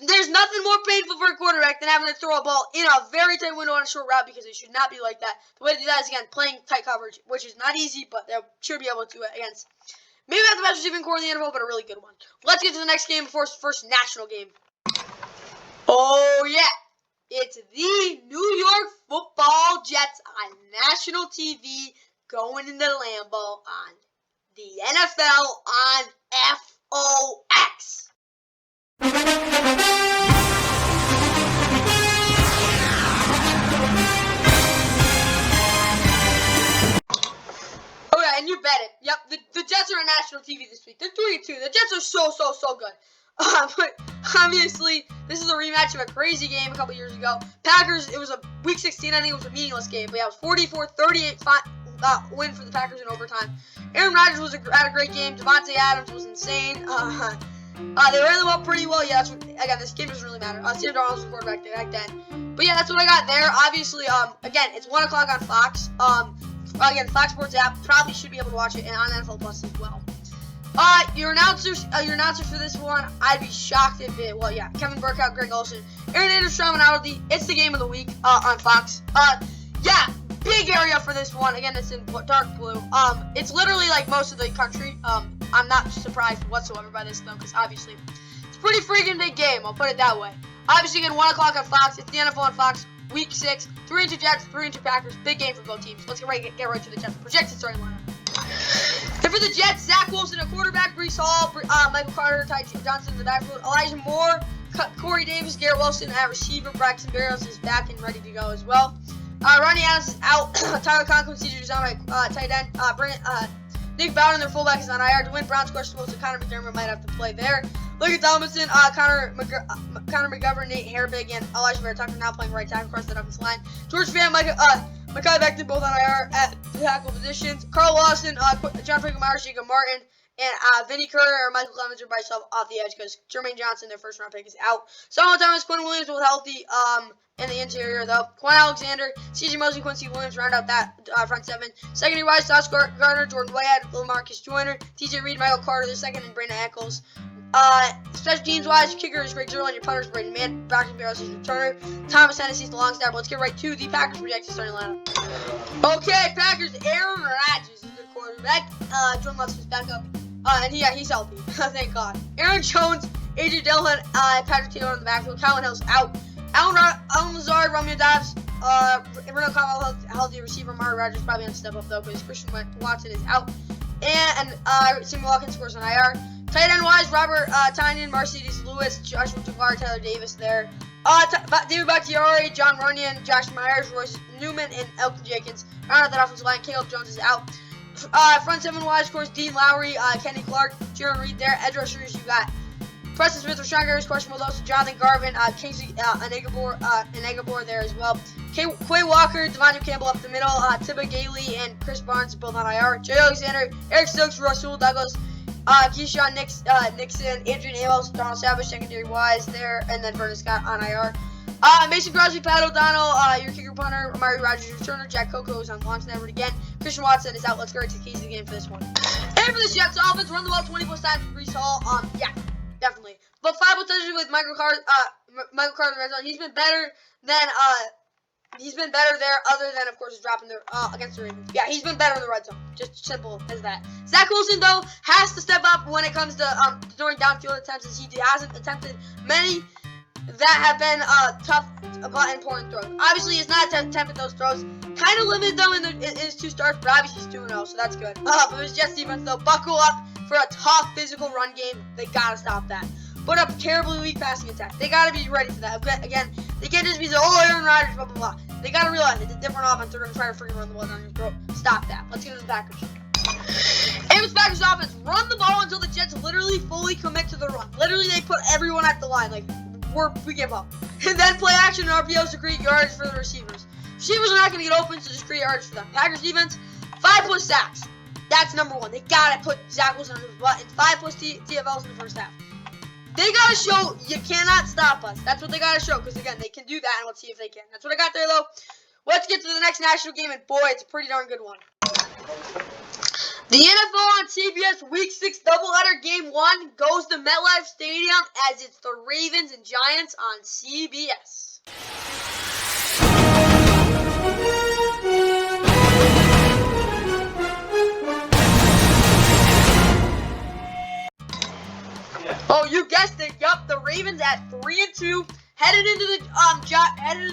there's nothing more painful for a quarterback than having to throw a ball in a very tight window on a short route, because it should not be like that. The way to do that is, again, playing tight coverage, which is not easy, but they should be able to do it against maybe not the best receiving core in the NFL, but a really good one. Let's get to the next game before first national game. Oh, yeah. It's the New York Football Jets on national TV going into Lambeau on the NFL on FOX. And you bet it. Yep, the Jets are on national TV this week. They're 3-2. The Jets are so good. But obviously, this is a rematch of a crazy game a couple years ago. Packers, it was a Week 16, I think it was a meaningless game. But yeah, it was 44-38 win for the Packers in overtime. Aaron Rodgers had a great game. Devontae Adams was insane. They ran the ball pretty well. Yeah, that's what, again, this game doesn't really matter. Sam Darnold was the quarterback back then. But yeah, that's what I got there. Obviously, again, it's 1 o'clock on Fox. Again, Fox Sports app, probably should be able to watch it, and on NFL Plus as well. Your announcers for this one, I'd be shocked if it, well, yeah, Kevin Burkhardt, Greg Olsen, Aaron Anderson, and it's the game of the week, on Fox. Yeah, big area for this one. Again, it's in dark blue. It's literally like most of the country. I'm not surprised whatsoever by this, though, because obviously, it's a pretty freaking big game, I'll put it that way. Obviously, again, 1 o'clock on Fox, it's the NFL on Fox. Week 6, 3-2 Jets, 3-2 Packers. Big game for both teams. Let's get right to the Jets. Projected starting lineup. And for the Jets, Zach Wilson at quarterback, Breece Hall, Michael Carter, Ty Johnson in the backfield, Elijah Moore, Corey Davis, Garrett Wilson at receiver. Braxton Berrios is back and ready to go as well. Ronnie Adams is out. Tyler Conklin, CJ Uzomah, tight end. Nick Bowden, their fullback, is on IR. DeWayne Brown's questionable, so Connor McDermott might have to play there. Look at Tomlinson, Connor McGovern, Nate Hairbig, and Elijah Vera Tucker now playing right tackle across that offensive line. George Fant, Mekhi Becton, both on IR at tackle positions. Carl Lawson, John Franklin Myers, Jacob Martin, and Vinny Curry or Michael Clemens are by yourself off the edge because Jermaine Johnson, their first round pick, is out. Solomon Thomas, Quinn Williams, both healthy in the interior, though. Quan Alexander, C.J. Mosley, Quincy Williams round out that front seven. Secondary wise, Sauce Gardner, Jordan Whitehead, LaMarcus Joyner, T.J. Reed, Michael Carter, the second, and Brandon Eccles. Special teams wise, kicker is Greg Zerline, your punter is Braden Mann, Braxton Berrios is your returner, Thomas Hennessy's the long snapper. Let's get right to the Packers projected starting lineup. Okay, Packers, Aaron Rodgers is the quarterback. Jordan Love is back up, and he's healthy, thank God. Aaron Jones, A.J. Dillon, Patrick Taylor in the backfield. Calvin Hill's out. Alan Lazard, Romeo Dobbs, Renell Connell, healthy receiver. Mario Rodgers probably on step up though because Christian Watson is out, and Sammy Watkins scores on IR. Tight end wise, Robert Tynan, Mercedes Lewis, Joshua Jabbar, Tyler Davis there. David Bakhtiari, John Runyon, Josh Myers, Royce Newman, and Elton Jenkins. Round out that offensive line, Caleb Jones is out. Front seven wise, of course, Dean Lowry, Kenny Clark, Jaron Reed there. Edge rushers, you got Preston Smith, Rashawn Gary is questionable though, so Jonathan Garvin, Kingsley Anegabor there as well. Quay Walker, Devontae Campbell up the middle, Tibba Gailey and Chris Barnes both on IR. Jay Alexander, Eric Stokes, Rasul Douglas, Keyshawn Nixon, Adrian Amos, Donald Savage, secondary wise there, and then Vernon Scott on IR. Mason Crosby, Pat O'Donnell, your kicker punter, Amari Rogers, returner, Jack Coco is on launch network again. Christian Watson is out. Let's go right to the keys of the game for this one. And for the Jets offense, run the ball 20+ times for Breece Hall. Yeah, definitely. But 5 touchdowns with Michael Carter in the red zone. He's been better there, other than, of course, dropping the against the Ravens. Yeah, he's been better in the red zone. Just simple as that. Zach Wilson, though, has to step up when it comes to throwing downfield attempts, as he hasn't attempted many that have been tough but important throws. Obviously, he's not attempted those throws. Kind of limited them in his 2 starts, but obviously he's 2-0, so that's good. But his Jets defense, though, buckle up for a tough physical run game. They gotta stop that. Put up terribly weak passing attack. They gotta be ready for that. Again, they can't just be saying, oh, Aaron Rodgers, blah, blah, blah. They gotta realize it's a different offense. They're gonna try to freaking run the ball down your throat. Stop that. Let's get to the Packers. Amos Packers offense, run the ball until the Jets literally fully commit to the run. Literally, they put everyone at the line. Like, we give up. And then play action and RPOs to create yards for the receivers. Receivers are not going to get open, so just create yards for them. Packers defense, 5+ sacks. That's number 1. They got to put Zach Wilson on his butt and 5+ TFLs in the first half. They got to show you cannot stop us. That's what they got to show, because, again, they can do that, and let's see if they can. That's what I got there, though. Let's get to the next national game, and boy, it's a pretty darn good one. The NFL on CBS Week 6 doubleheader Game 1 goes to MetLife Stadium as it's the Ravens and Giants on CBS. Oh, you guessed it. Yup, the Ravens at 3-2 headed into the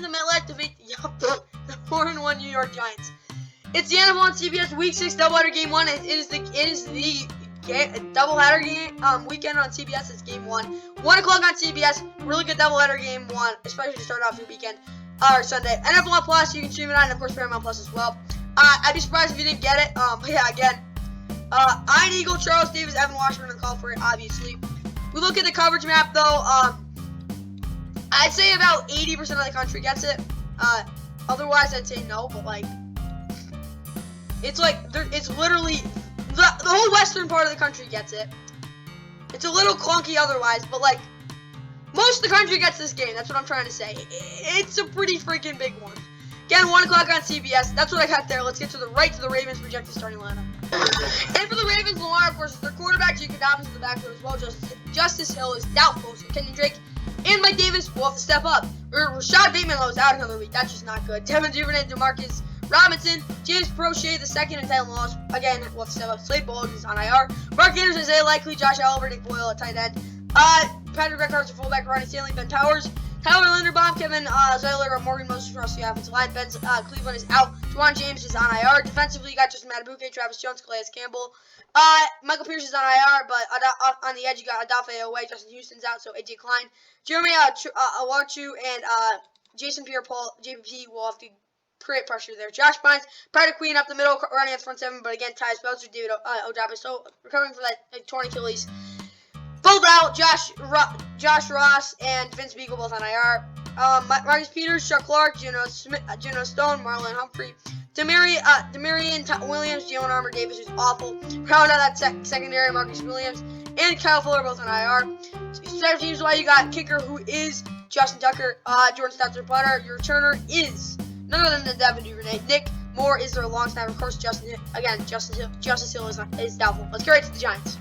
MetLife to meet the 4-1 New York Giants. It's the NFL on CBS Week 6 doubleheader Game 1. It is the doubleheader game weekend on CBS. It's Game 1, 1 o'clock on CBS. Really good doubleheader Game 1, especially to start off your weekend or Sunday. NFL Plus, you can stream it on, and of course Paramount Plus as well. I'd be surprised if you didn't get it. But yeah, again, Ian Eagle, Charles Davis, Evan Washburn on the call for it. Obviously, we look at the coverage map though. I'd say about 80% of the country gets it. Otherwise, I'd say no. But like. It's like, it's literally, the whole western part of the country gets it. It's a little clunky otherwise, but like, most of the country gets this game. That's what I'm trying to say. It's a pretty freaking big one. Again, 1 o'clock on CBS. That's what I got there. Let's get to the Ravens projected starting lineup. And for the Ravens, Lamar, of course, is their quarterback. J.K. Dobbins in the backfield as well. Justice Hill is doubtful, so Kenyon Drake and Mike Davis will have to step up. Rashad Bateman, though, is out another week. That's just not good. Devin Duvernay, DeMarcus Robinson, James Prochet the second, and Tyler Laws. Again, we'll have to step up. Slade Bullock is on IR. Mark Andrews, Isaiah Likely, Josh Oliver, Nick Boyle at tight end. Patrick Reckhart's a fullback, Ronnie Stanley, Ben Powers, Tyler Linderbaum, Kevin Zeiler, Morgan Moses, Rossi offensive line. Cleveland is out. Juwan James is on IR. Defensively, you got Justin Matabuke, Travis Jones, Calais Campbell. Michael Pierce is on IR, but on the edge, you got Adafe Oweh. Justin Houston's out, so AJ Klein. Jeremy Awachu and Jason Pierre-Paul, JPP will have to create pressure there. Josh Bynes, Prada Queen up the middle, running at the front 7, but again, Tyus Belcher, David Ojabo, so recovering from that torn Achilles. Both out, Josh Ross and Vince Beagle both on IR. Marcus Peters, Chuck Clark, Juno Stone, Marlon Humphrey, Demarion Williams, Jalen Armour Davis, who's awful. Round out that secondary, Marcus Williams and Kyle Fuller both on IR. Special teams, why you got kicker who is Justin Tucker, Jordan Stoutzer Butter. Your returner is none other than Devin Duvernay. Nick Moore is their long snapper. Of course, Justice Hill is doubtful. Let's get right to the Giants.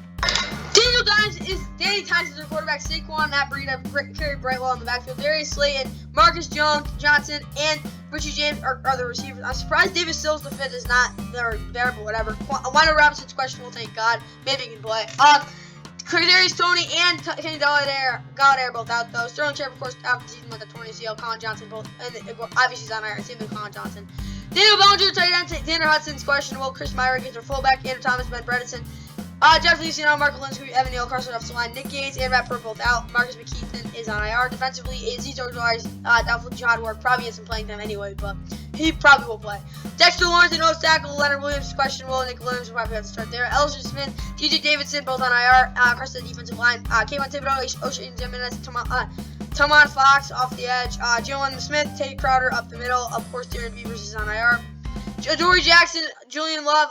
Danny Dimes is their quarterback. Saquon, Matt Breida, Kerry Brightwell in the backfield. Darius Slayton, Marcus Johnson, and Richie James are the receivers. I'm surprised Davis Sills the fifth is not there, but whatever. Wanda Robinson's questionable, thank God. Maybe he can play. Kadarius Toney and Kenny Galladay are both out though. Sterling Shepard, of course, out the season with the torn ACL. Colin Johnson both, and obviously he's on IR. Same with Colin Johnson. Daniel Bellinger, tight end. Tanner Hudson's questionable. Chris Meyer against their fullback. Andrew Thomas, Ben Bredesen. Jeff Leeson on, Mark Linsky, Evan Neal, Carson offensive line, Nick Gaines, and Matt Purr both out. Marcus McKeithen is on IR. Defensively, Aziz Ojolari, doubtful Jihad Ward, probably has some playing time anyway, but he probably will play. Dexter Lawrence and nose tackle, Leonard Williams is questionable. Nick Williams will probably have to start there. Elgin Smith, DJ Davidson, both on IR. Across the defensive line, Kayvon Thibodeau, Ocean Jimenez, Tomon Fox off the edge. Jalen Smith, Tate Crowder up the middle. Of course, Darren Beavers is on IR. Adoree Jackson, Julian Love,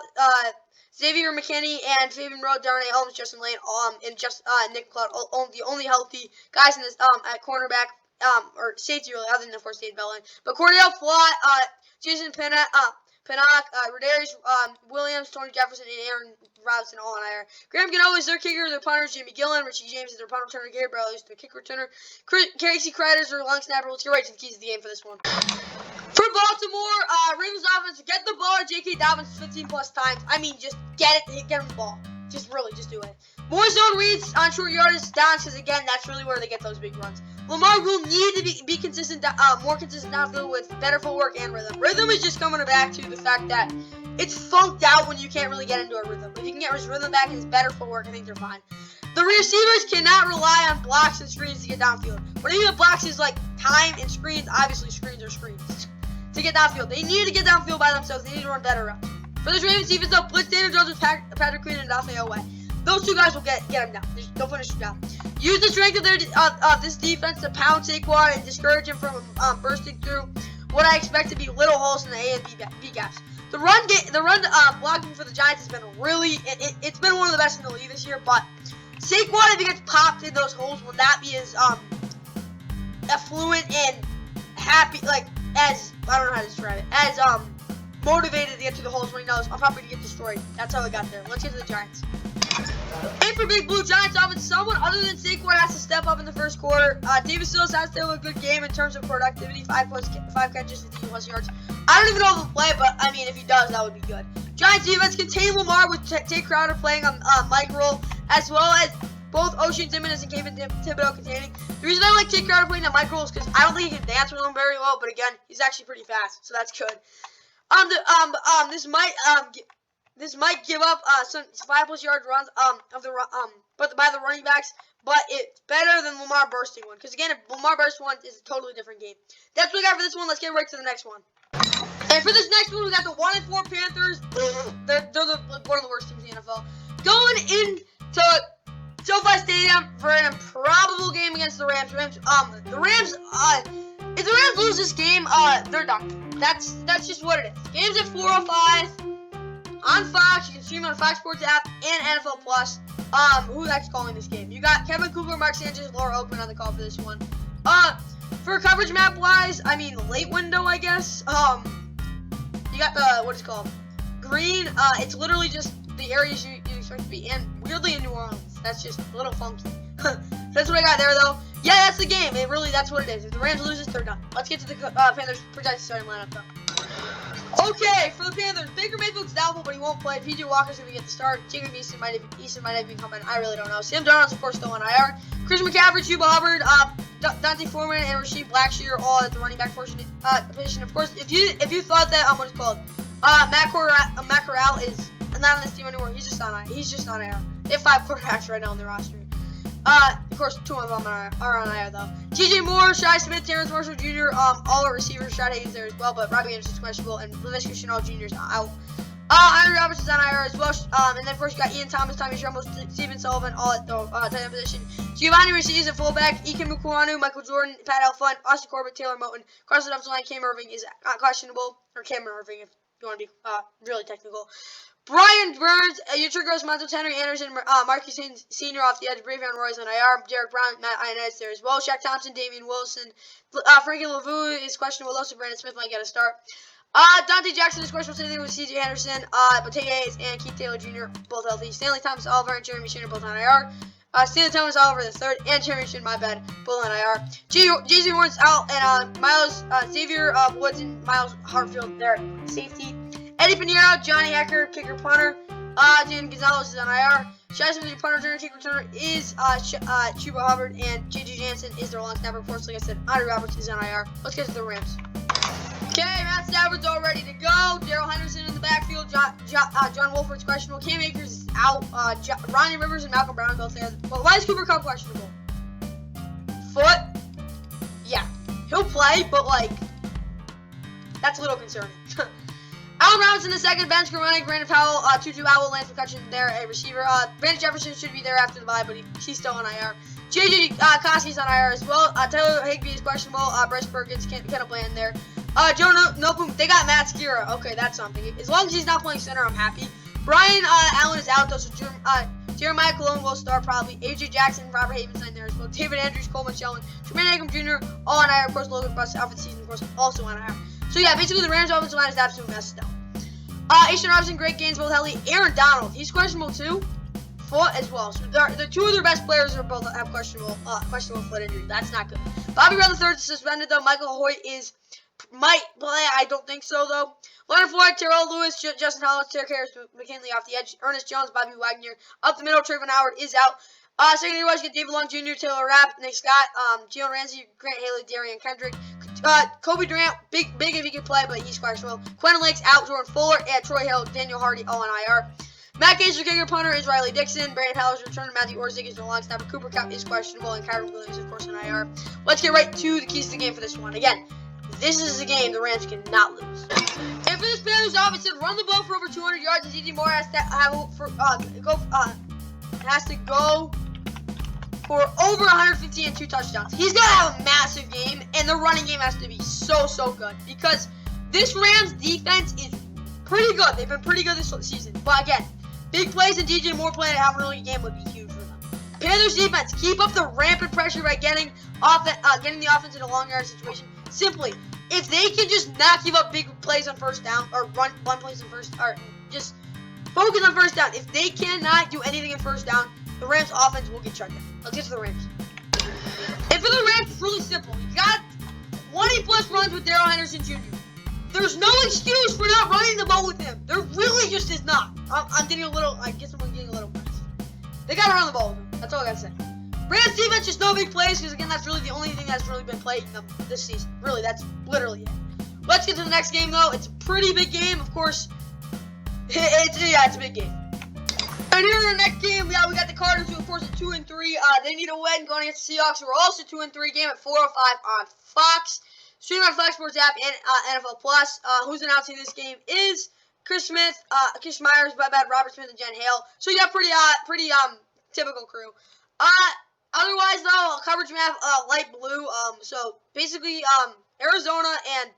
Xavier McKinney, and Fabian Rowe, Darnay Holmes, Justin Lane, and Nick Cloud, the only healthy guys in this at cornerback, or safety really, other than of course Dave Bellin. But Cordell Flott, Jason Pinnock, Rodarius Williams, Tony Jefferson, and Aaron Robinson all on IR. Graham Gano is their kicker, their punter, Jimmy Gillen, Richie James is their punt returner, Gary Barlow is their kick returner, Casey Kreider is their long snapper. Let's get right to the keys of the game for this one. For Baltimore, Ravens offense, get the ball to J.K. Dobbins 15 plus times. I mean, just get him the ball. Just do it. More zone reads on short yardage downs, because again, that's really where they get those big runs. Lamar will need to be consistent, more consistent downfield with better footwork and rhythm. Rhythm is just coming back to the fact that it's funked out when you can't really get into a rhythm. If you can get his rhythm back and his better footwork, I think they're fine. The receivers cannot rely on blocks and screens to get downfield. What I mean by blocks is like time and screens. Obviously, screens are screens. To get downfield, they need to get downfield by themselves. They need to run better routes. For this Ravens defense, though, blitz Daniel Jones with Patrick Queen and Daphne Oweh. Those two guys will get him down. They'll finish the job. Use the strength of this defense to pound Saquon and discourage him from bursting through what I expect to be little holes in the A and B gaps. The run blocking for the Giants has been really, it's been one of the best in the league this year. But Saquon, if he gets popped in those holes, will not be as affluent and happy, like as I don't know how to describe it, as motivated to get to the holes when he knows I'm probably going to get destroyed. That's how they got there. Let's get to the Giants. And for Big Blue Giants offense, someone other than Saquon has to step up in the first quarter. David Sills has to have a good game in terms of productivity, 5 catches, 15 plus yards. I don't even know if he'll play, but I mean, if he does, that would be good. Giants defense contain Lamar with Tate Crowder playing on Mike role, as well as both Ocean Jimenez and Kayvon Thibodeau containing. The reason I like Tate Crowder playing on Mike role is because I don't think he can dance with him very well, but again, he's actually pretty fast, so that's good. This might give up some 5+ yard runs but by the running backs, but it's better than Lamar bursting one. Because again, if Lamar bursts one, it's a totally different game. That's what we got for this one. Let's get right to the next one. And for this next one, we got the 1-4 Panthers. They're one of the worst teams in the NFL. Going into SoFi Stadium for an improbable game against the Rams. If the Rams lose this game, they're done. That's just what it is. Game's at 4:05 on Fox. You can stream it on Fox Sports app and NFL Plus. Who that's calling this game? You got Kevin Cooper, Mark Sanchez, Laura Oakman on the call for this one. For coverage map wise, I mean late window, I guess. You got the what is it called? Green. It's literally just the areas you expect to be in. Weirdly in New Orleans. That's just a little funky. That's what I got there though. Yeah, that's the game. That's what it is. If the Rams loses, they're done. Let's get to the Panthers projected starting lineup though. Okay, for the Panthers, Baker Mayfield's doubtful, but he won't play. P.J. Walker's going to get the start. Jacob Eason might have come in. I really don't know. Sam Darnold's, of course, still on IR. Christian McCaffrey, Chuba Hubbard, Dante Foreman, and Rasheed Blackshear all at the running back position. Of course, if you thought that, what it's called, Matt Corral is not on this team anymore. He's just on IR. They have 5 quarterbacks right now on their roster. Of course, 2 of them are on IR though. TJ Moore, Shai Smith, Terrence Marshall Jr., all our receivers, Shad Hayes there as well, but Robbie Anderson's questionable, and Laviska Shenault Jr. is out. Andrew Roberts is on IR as well, and then of course you got Ian Thomas, Tommy Tremble, Stephen Sullivan, all at the tight end position. Giovanni Ricci at fullback, Ikem Mukwanu, Michael Jordan, Pat Elfont, Austin Corbett, Taylor Moton. Carson offensive line, Cam Irving is questionable, or Cameron Irving if you want to be really technical. Brian Burns, Utrigos, Montel Henry, Anderson, Marcus Haynes Sr. off the edge, Bravion Roy's on IR, Derek Brown, Matt Ionez there as well, Shaq Thompson, Damian Wilson, Frankie Lavu is questionable, also Brandon Smith might get a start. Dante Jackson is questionable, same thing with C.J. Henderson, Batega Hayes and Keith Taylor Jr. both healthy. Stanley Thomas Oliver and Jeremy Shinner both on IR. Stanley Thomas Oliver III and Jeremy Shinner, my bad, both on IR. J.C. Horn's out, and Miles Xavier Woods and Miles Hartfield there at safety. Eddie Pinheiro, Johnny Hecker, kicker punter. Dan Gonzalez is on IR. Shai Smith, your punter returner, kick returner is Chuba Hubbard, and J.J. Jansen is their long snapper. Of course, like I said, Andre Roberts is on IR. Let's get to the Rams. Okay, Matt Stafford's all ready to go. Darrell Henderson in the backfield. John Wolford's questionable. Cam Akers out. Ronnie Rivers and Malcolm Brown both there. But why is Cooper Kupp questionable? Foot? Yeah. He'll play, but, like, that's a little concerning. Allen Robinson the second, bench running. Brandon Powell, Tutu Atwell lands concussion there at receiver. Brandon Jefferson should be there after the bye, but he's still on IR. JJ Koski's on IR as well. Tyler Higbee is questionable. Bryce Perkins can't play in there. Joe Noteboom, they got Matt Skira. Okay, that's something. As long as he's not playing center, I'm happy. Brian Allen is out though, so Jeremiah Colon will start probably. AJ Jackson, Robert Havenstein there as well. David Andrews, Coleman Shellen, Tremaine Ingram Jr. all on IR. Of course, Logan Buss out for the season, of course, also on IR. So yeah, basically the Rams offensive line is absolutely messed up. Ashton Robinson, Greg Gaines, both healthy. Aaron Donald, he's questionable too. Foot as well. So the two of their best players are both have questionable foot injury. That's not good. Bobby Brown III is suspended though. Michael Hoyt might play. I don't think so though. Leonard Floyd, Terrell Lewis, Justin Hollins, Terry Harris, McKinley off the edge. Ernest Jones, Bobby Wagner up the middle. Trayvon Howard is out. Secondary wise, get David Long Jr., Taylor Rapp, Nick Scott, Jalen Ramsey, Grant Haley, Darian Kendrick. Kobe Durant, big if he can play, but he's questionable. Quentin Lake's out. Jordan Fuller, and Troy Hill, Daniel Hardy, all on IR. Matt Gage, the kicker punter, is Riley Dixon. Brandon Powell's return. Matthew Orzik is the long snapper. Cooper Kupp is questionable, and Kyron Williams, of course, on IR. Let's get right to the keys to the game for this one. Again, this is a game the Rams cannot lose. And for this Panthers offense, run the ball for over 200 yards, and DJ Moore has to go for over 150 and 2 touchdowns. He's gonna have a massive game, and the running game has to be so good because this Rams defense is pretty good. They've been pretty good this season. But again, big plays and DJ Moore playing a half early game would be huge for them. Panthers defense, keep up the rampant pressure by getting the offense in a long yard situation. Simply, if they can just not give up big plays on first down or run plays on first, or just focus on first down. If they cannot do anything in first down, the Rams offense will get shut down. Let's get to the Rams. And for the Rams, it's really simple. You got 20 plus runs with Darrell Henderson Jr. There's no excuse for not running the ball with him. There really just is not. I'm getting a little, I guess I'm getting a little pressed. They gotta run the ball with him. That's all I gotta say. Rams defense, just no big plays, because again, that's really the only thing that's really been played this season. Really, that's literally it. Let's get to the next game, though. It's a pretty big game, of course. It's a big game. And here in the next game, we got the Cardinals, who of course are 2-3. They need a win going against the Seahawks, who are also 2-3. Game at 4:05 on Fox. Streaming on Fox Sports app and NFL Plus. Who's announcing this game is Chris Smith, Chris Myers, Robert Smith, and Jen Hale. So you got pretty typical crew. Otherwise though, coverage map light blue. So basically Arizona and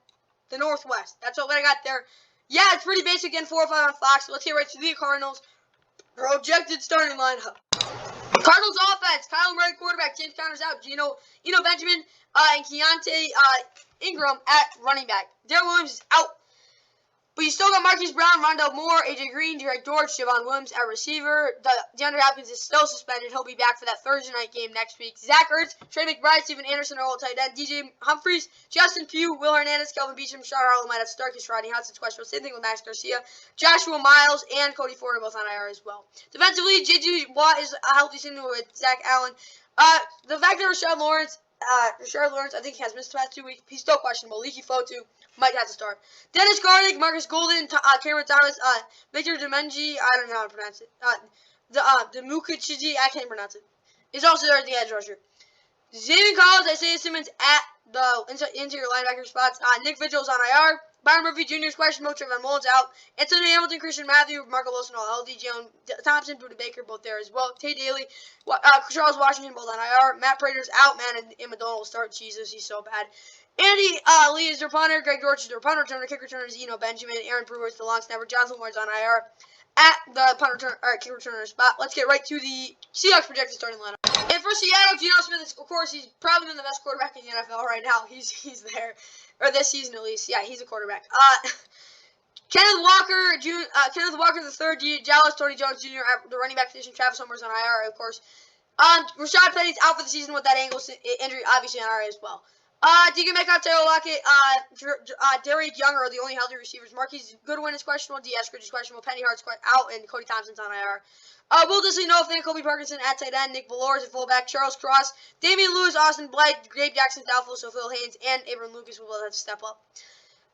the Northwest. That's what I got there. Yeah, it's pretty basic. Again, 4:05 on Fox. So let's get right to the Cardinals. Projected starting lineup. Cardinals offense, Kyle Murray quarterback, James Conner's out, Eno Benjamin, and Keontae Ingram at running back. Darrell Williams is out. But you still got Marquise Brown, Rondell Moore, AJ Green, Derek George, Javon Williams at receiver. DeAndre Hopkins is still suspended. He'll be back for that Thursday night game next week. Zach Ertz, Trey McBride, Stephen Anderson are all tight end. DJ Humphries, Justin Pugh, Will Hernandez, Kelvin Beachum, Sean Harlow might have to start because Rodney Hudson's questionable. Same thing with Max Garcia. Joshua Miles and Cody Ford are both on IR as well. Defensively, J.J. Watt is a healthy season with Zach Allen. The fact that Rashard Lawrence, I think he has missed the past 2 weeks. He's still questionable. Leaky Fotu might have to start. Dennis Garnick, Marcus Golden, Cameron Thomas, Victor Demenji, I don't know how to pronounce it. The Mukuchiji, I can't pronounce it. He's also there at the edge rusher. Xavier Collins, Isaiah Simmons at the interior linebacker spots. Nick Vigil's on IR. Byron Murphy Jr. is questionable. Trayvon Mullins out. Anthony Hamilton, Christian Matthew, Marco Wilson, all LD. Jalen Thompson, Buda Baker, both there as well. Tay Daly, Charles Washington, both on IR. Matt Prater's out, man, and Amendola will start. Jesus, he's so bad. Andy Lee is their punter. Greg George is their punt returner. Kick returner is Eno Benjamin. Aaron Brewer is the long snapper. Jonathan Ward's on IR at the punt returner, kick returner spot. Let's get right to the Seahawks projected starting lineup. And for Seattle, Geno Smith is, of course, he's probably been the best quarterback in the NFL right now. He's there, or this season at least. Yeah, he's a quarterback. Kenneth Walker III, Dallas, Tony Jones Jr. at the running back position. Travis Homer's on IR, of course. Rashad Penny's out for the season with that ankle injury, obviously on IR as well. DK Metcalf, Taylor Lockett, Derek Young are the only healthy receivers. Marquise Goodwin is questionable. D.S. Scrooge is questionable. Penny Hart's out, and Cody Thompson's on IR. Will Disley, Noah Fant, Kobe Parkinson at tight end. Nick Valores at fullback. Charles Cross, Damian Lewis, Austin Blythe, Gabe Jackson doubtful, so Phil Haynes and Abraham Lucas will have to step up.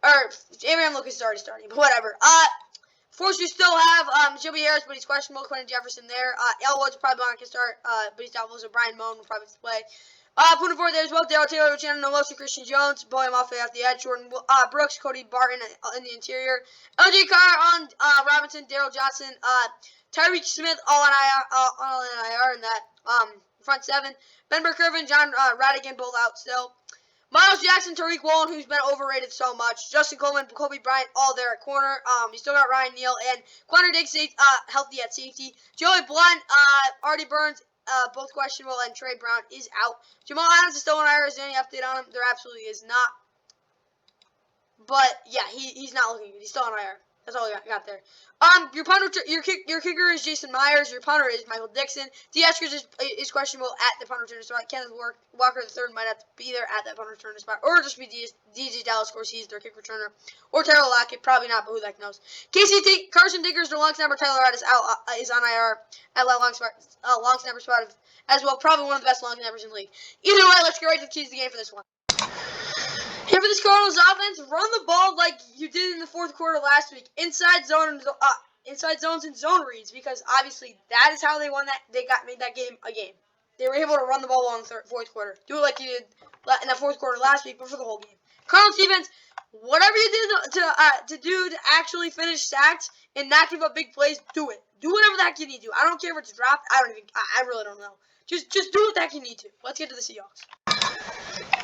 Or Abraham Lucas is already starting, but whatever. Of course, you still have Shelby Harris, but he's questionable. Quentin Jefferson there. Elwood's probably not going to start, but he's doubtful. So Brian Moan will probably play. Putting forward there as well, Darrell Taylor, Shannon Wilson, Christian Jones, William off the edge, Jordan Brooks, Cody Barton in the interior, LJ Carr on Robinson, Daryl Johnson, Tyreek Smith all in IR in that front seven, Ben Burke-Irvin, John Radigan both out still. Miles Jackson, Tariq Woolen, who's been overrated so much. Justin Coleman, Kobe Bryant, all there at corner. You still got Ryan Neal and Quandre Diggs healthy at safety. Joey Blunt, Artie Burns, both questionable, and Trey Brown is out. Jamal Adams is still on IR. Is there any update on him? There absolutely is not. But yeah, he's not looking good. He's still on IR. That's all we got there. Your kicker is Jason Myers. Your punter is Michael Dixon. D'Eskers is questionable at the punt returner spot. Kenneth Walker III might have to be there at that punt returner spot, or just be DJ Dallas. Of course, he's their kick returner, or Taylor Lockett. Probably not, but who the heck knows? Carson Dinkers, their long snapper. Tyler Addis is on IR at long snapper spot as well. Probably one of the best long snappers in the league. Either way, let's get right to the keys of the game for this one. Here for this Cardinals offense, run the ball like you did in the fourth quarter last week, inside zones and zone reads, because obviously that is how they won that. They made that game a game. They were able to run the ball well in the fourth quarter. Do it like you did in the fourth quarter last week, but for the whole game. Cardinals defense, whatever you did to actually finish sacks and not give up big plays, do it. Do whatever the heck you need to. I don't care if it's dropped. I really don't know. Just do what the heck you need to. Let's get to the Seahawks.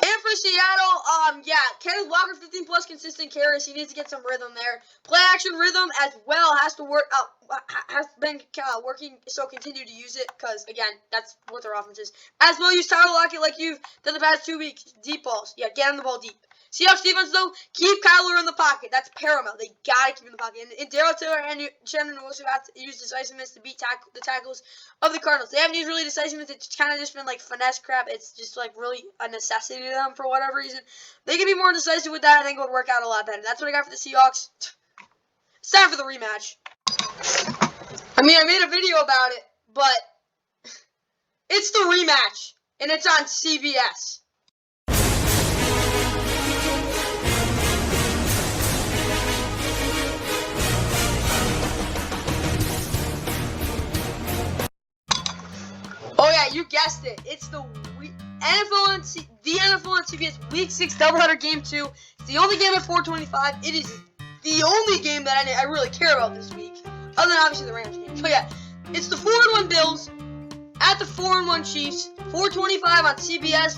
And for Seattle, Kenneth Walker, 15 plus consistent carries. He needs to get some rhythm there. Play action rhythm as well has to work. Has been working, so continue to use it because again, that's what their offense is. As well, use Tyler Lockett like you've done the past 2 weeks. Deep balls, get him the ball deep. Seahawks defense though, keep Kyler in the pocket. That's paramount. They gotta keep him in the pocket. And Darrell Taylor and Shannon Wilson have to use decisiveness to beat the tackles of the Cardinals. They haven't used really decisiveness. It's kind of just been like finesse crap. It's just like really a necessity to them for whatever reason. They can be more decisive with that. I think it would work out a lot better. That's what I got for the Seahawks. It's time for the rematch. I mean, I made a video about it, but it's the rematch, and it's on CBS. Oh yeah, you guessed it. It's the NFL on CBS Week 6 doubleheader Game 2. It's the only game at 4:25. It is the only game that I really care about this week, other than obviously the Rams game. But yeah, it's the 4-1 Bills at the 4-1 Chiefs. 4:25 on CBS,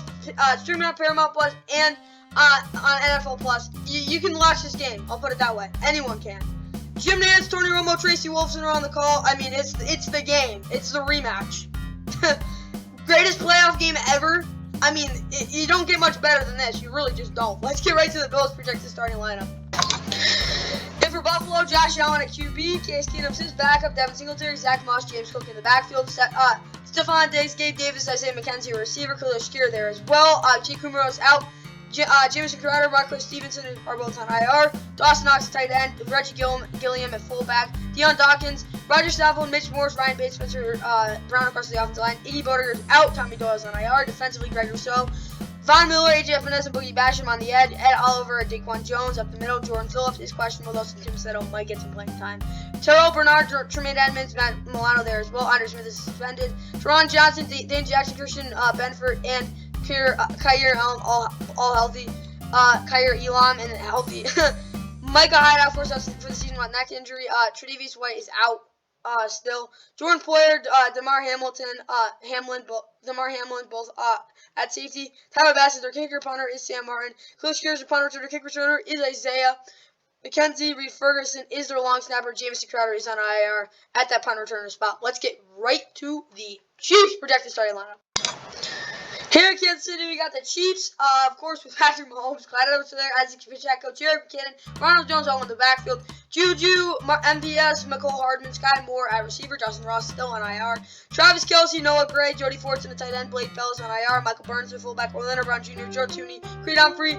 streaming on Paramount Plus and on NFL Plus. You can watch this game. I'll put it that way. Anyone can. Jim Nantz, Tony Romo, Tracy Wolfson are on the call. I mean, it's the game. It's the rematch. Greatest playoff game ever. I mean, you don't get much better than this. You really just don't. Let's get right to the Bills' projected starting lineup. And for Buffalo, Josh Allen at QB, Case Keenum's his backup, Devin Singletary, Zach Moss, James Cook in the backfield, Stephon Diggs, Gabe Davis, Isaiah McKenzie, receiver, Khalil Shakir there as well. Jake Kumero's out. Jamison Crowder, Marco Stevenson are both on IR. Dawson Knox, tight end. Reggie Gilliam at fullback. Deion Dawkins, Roger Stafford, Mitch Morse, Ryan Bates, Spencer Brown across the offensive line. Iggy Boderger's out. Tommy Doyle's on IR. Defensively, Greg Rousseau. Von Miller, AJ Finesse, and Boogie Basham on the edge. Ed Oliver, Daquan Jones up the middle. Jordan Phillips is questionable, though, so Tim Settle might get some playing time. Terrell Bernard, Tremaine Edmonds, Matt Milano there as well. Andre Smith is suspended. Teron Johnson, Dane Jackson, Christian Benford, and Kyer Elam all healthy. Kyer Elam and healthy. Micah Hyde out for the season with neck injury. Tre'Davious White is out still. Jordan Poyer, Damar Hamlin, both at safety. Tyler Bass is their kicker. Punter is Sam Martin. Khalil Shakir is their punter. Their kick returner is Isaiah McKenzie. Reed Ferguson is their long snapper. Jamison Crowder is on IR at that punt returner spot. Let's get right to the Chiefs projected starting lineup. Here in Kansas City, we got the Chiefs, of course, with Patrick Mahomes, Clyde Edwards there, Isaac Pacheco, Jared Buchanan, Ronald Jones all in the backfield, Juju, MVS, McCole Hardman, Sky Moore at receiver, Justin Ross still on IR, Travis Kelce, Noah Gray, Jody Fortson the tight end, Blake Fellows on IR, Michael Burns the fullback, Orlando Brown Jr., Joe Tooney, Creed Humphrey,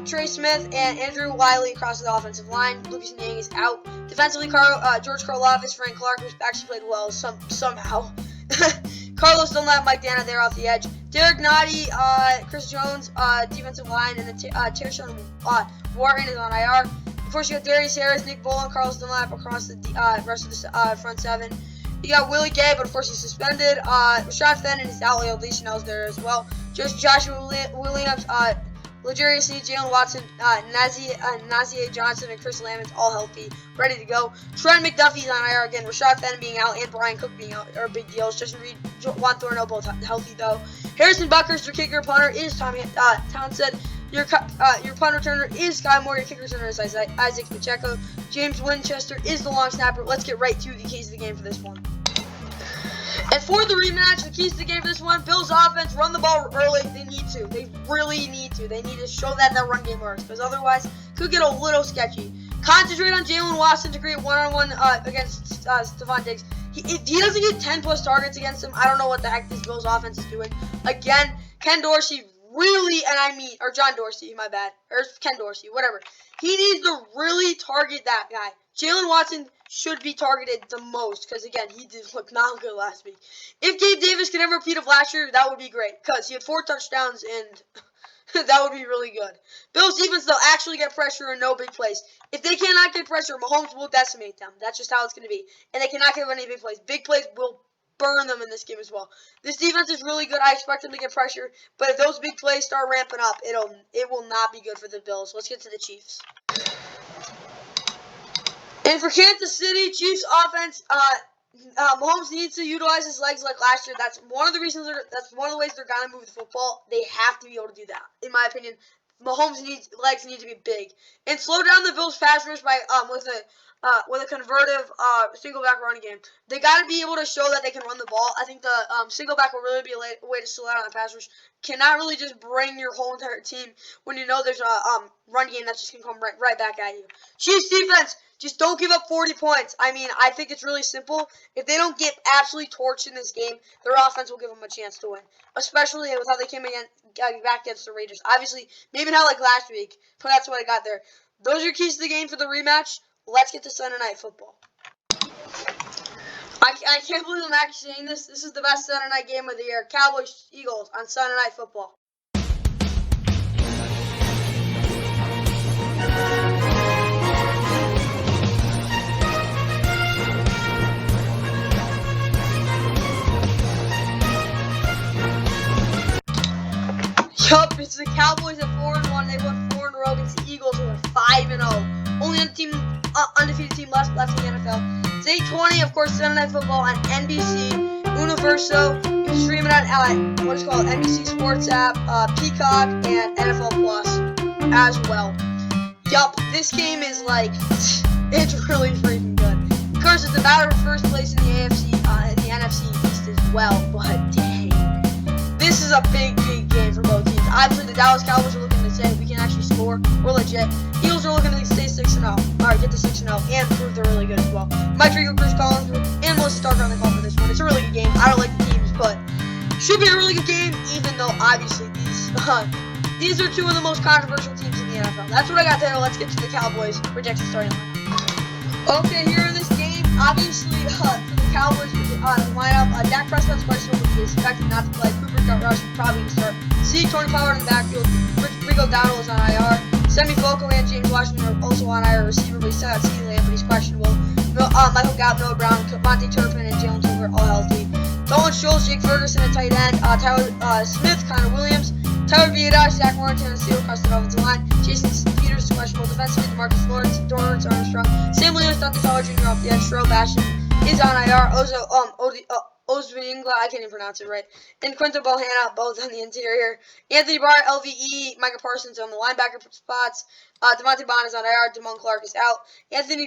Trey Smith, and Andrew Wiley across the offensive line. Lucas Niang is out. Defensively, George Karlaftis, Frank Clark, who's actually played well somehow. Carlos Dunlap, Mike Dana there off the edge. Derek Nottie, Chris Jones, defensive line, and then Tershawn Wharton is on IR. course, you got Darius Harris, Nick Boland, Carlos Dunlap across the rest of the front seven. You got Willie Gay, but of course he's suspended. Rashad Fenton is out. Leo Chanel's there as well. Joshua Williams, L'Jarius Sneed, Jalen Watson, Nazier Johnson, and Chris Lammon's all healthy, ready to go. Trent McDuffie's on IR again. Rashad Fenton being out and Brian Cook being out are big deals. Justin Reed, Juan Thornhill both healthy though. Harrison Buckhurst, your kicker punter is Tommy Townsend. Your punt returner is Sky Moore. Your kicker returner is Isaac Pacheco. James Winchester is the long snapper. Let's get right to the keys of the game for this one. And for the rematch, the keys to the game for this one, Bills offense, run the ball early. They need to. They really need to. They need to show that run game works, because otherwise, could get a little sketchy. Concentrate on Jalen Watson to create one-on-one against Stephon Diggs. If he doesn't get 10-plus targets against him, I don't know what the heck this Bills offense is doing. Again, Ken Dorsey really, or John Dorsey, my bad, or Ken Dorsey, whatever. He needs to really target that guy. Jalen Watson should be targeted the most because, again, he did look not good last week. If Gabe Davis could have a repeat of last year, that would be great because he had 4 touchdowns and that would be really good. Bills defense, they'll actually get pressure and no big plays. If they cannot get pressure, Mahomes will decimate them. That's just how it's going to be. And they cannot give any big plays. Big plays will burn them in this game as well. This defense is really good. I expect them to get pressure, but if those big plays start ramping up, it will not be good for the Bills. Let's get to the Chiefs. And for Kansas City, Chiefs offense, Mahomes needs to utilize his legs like last year. That's one of the reasons. That's one of the ways they're gonna move the football. They have to be able to do that, in my opinion. Mahomes' legs need to be big and slow down the Bills' pass rush by with a convertive single back running game. They got to be able to show that they can run the ball. I think the single back will really be a way to slow down the pass rush. Cannot really just bring your whole entire team when you know there's a run game that's just gonna come right back at you. Chiefs defense, just don't give up 40 points. I mean, I think it's really simple. If they don't get absolutely torched in this game, their offense will give them a chance to win, especially with how they came back against the Raiders. Obviously, maybe not like last week, but that's what I got there. Those are your keys to the game for the rematch. Let's get to Sunday Night Football. I can't believe I'm actually saying this. This is the best Sunday night game of the year. Cowboys, Eagles on Sunday Night Football. Yup, it's the Cowboys at 4-1. They won 4 in a row against the Eagles, who are 5-0. Only undefeated team left in the NFL. It's 8:20, of course, Sunday Night Football on NBC, Universo. You can stream it on what is called NBC Sports app, Peacock, and NFL Plus as well. Yup, this game is like, it's really freaking good. Of course, it's a matter of first place in the AFC, in the NFC East as well, but dang, this is a big game for both teams. Obviously, the Dallas Cowboys are looking to say we can actually score. We're legit. Eagles are looking to stay 6-0. Alright, get to 6-0 and prove they're really good as well. Mike Trigo, Chris Collins, and Melissa Stark on the call for this one. It's a really good game. I don't like the teams, but should be a really good game, even though obviously these are 2 of the most controversial teams in the NFL. That's what I got there. Let's get to the Cowboys projected starting line. Okay, here in this game, obviously for the Cowboys lineup, Dak Prescott's questionable, but he's expected not to play. Cooper Rush probably going to start. Tony Pollard in the backfield. Rico Dowdle is on IR. Semi Falco and James Washington are also on IR receiver, but he's still got CeeDee Lamb, but he's questionable. Michael Gallup, Noah Brown, Monte Turpin, and Jalen Tolbert all healthy. Dolan Schultz, Jake Ferguson at tight end. Tyler Smith, Connor Williams, Tyler Vieira, Zach Warren, Terrence Steele across the offensive line. Jason Peters is questionable. Defensively, DeMarcus Lawrence, Dorrance Armstrong, Sam Lewis, Dante Fowler Jr. off the edge. Sherrell Bastion is on IR. Ozvingla, I can't even pronounce it right. And Quinto Bohanna, both on the interior. Anthony Barr, LVE, Micah Parsons on the linebacker spots. Devontae Bond is on IR. Damone Clark is out. Anthony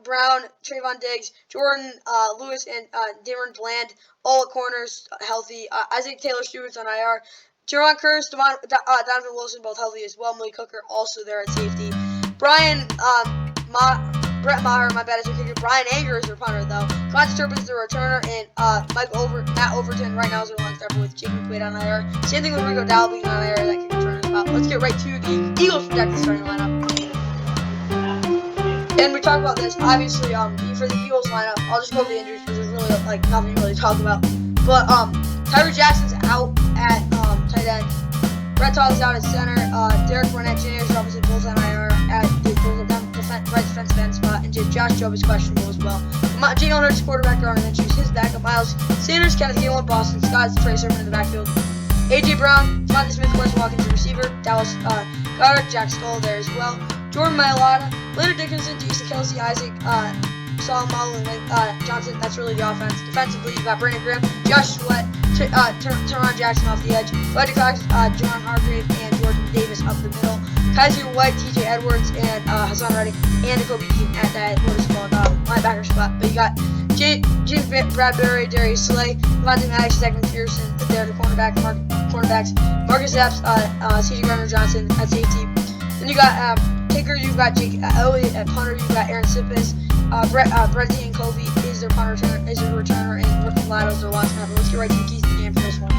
Brown, Trayvon Diggs, Jordan Lewis, and Darren Bland, all at corners, healthy. Isaac Taylor Stewart's on IR. Jaron Curse, Donovan Wilson, both healthy as well. Malik Hooker also there at safety. Brett Maher, my bad, is your kicker. Brian Anger is your punter, though. Monte Turpin is the returner, and Matt Overton right now is the long stepper with Jake McQuaid on IR. Same thing with Rico Dowdle being on IR, that kicker returner spot. Let's get right to the Eagles projected starting lineup. And we talked about this, obviously, for the Eagles lineup. I'll just go over the injuries because there's really nothing to really talk about. But Tyree Jackson's out at tight end. Brett Todd is out at center. Derek Barnett Jr. is obviously both on IR at the defensive defensive end spot, and Josh Jobe is questionable as well. Jalen Hurts, quarterback, are going to choose his backup. Miles Sanders, Kenneth Gainwell, Boston Scott, Trey Sermon in the backfield. A.J. Brown, Devontae Smith, Wes Watkins, the receiver. Dallas Goddard, Jack Stoll there as well. Jordan Mailata, Leonard Dickinson, Jason Kelsey, Isaac Solomon, and Johnson. That's really the offense. Defensively, you got Brandon Graham, Josh Sweat, Teron Jackson off the edge, Fletcher Cox, John Hargrave, and Jordan Davis up the middle. Kaiser White, TJ Edwards, and Hassan Reddick, and Kobe Dean at that linebacker spot. But you got James Bradbury, Darius Slay, Devontae Maddox, Zach McPherson there, the cornerbacks, Marcus Epps, C.J. Gardner Johnson at safety. Then you got kicker, you've got Jake Elliott at punter, you've got Aaron Sippis, Brett and Kobe is their punter returner, and Rick Lato is their long snapper. Let's get right to the keys to the game for this one.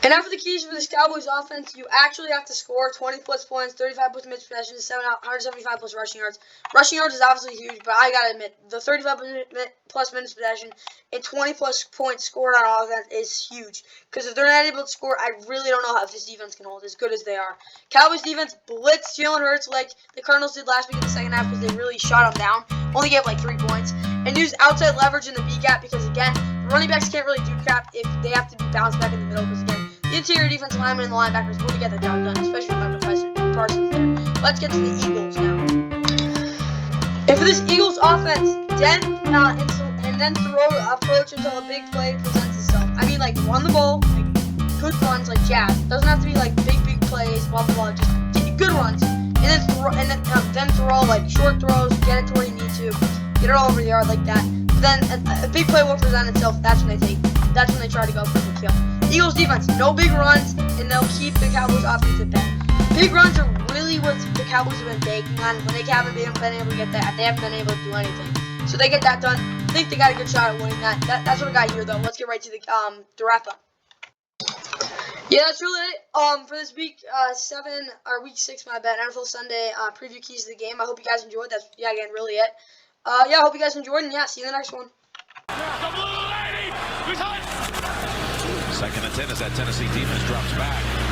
And now for the keys for this Cowboys offense, you actually have to score 20-plus points, 35-plus minutes possession, 175-plus rushing yards. Rushing yards is obviously huge, but I gotta admit, the 35-plus minutes possession and 20-plus points scored on offense is huge. Because if they're not able to score, I really don't know how this defense can hold as good as they are. Cowboys defense blitzed Jalen Hurts like the Cardinals did last week in the second half because they really shot him down. Only gave like 3 points. And used outside leverage in the B-gap because, again, the running backs can't really do crap if they have to be bounced back in the middle because, again, the interior defensive linemen and the linebackers will get the job done, especially with Michael Parsons there. Let's get to the Eagles now. And for this Eagles offense, and then throw approach until a big play presents itself. I mean, like, run the ball, like, good runs, like jab. Doesn't have to be, like, big plays, blah, blah, blah. Just get good runs. And then throw, like, short throws, get it to where you need to. Get it all over the yard like that. Then a big play will present itself. That's when they try to go for the kill. Eagles defense, no big runs, and they'll keep the Cowboys offense at bay. Big runs are really what the Cowboys have been banking on. When they haven't been able to get that, they haven't been able to do anything. So they get that done. I think they got a good shot at winning that. That's what I got here, though. Let's get right to the wrap up. Yeah, that's really it for this week 7 or week 6, my bad. NFL Sunday preview keys to the game. I hope you guys enjoyed. That's again really it. I hope you guys enjoyed, and see you in the next one. Second and 10 as that Tennessee defense drops back.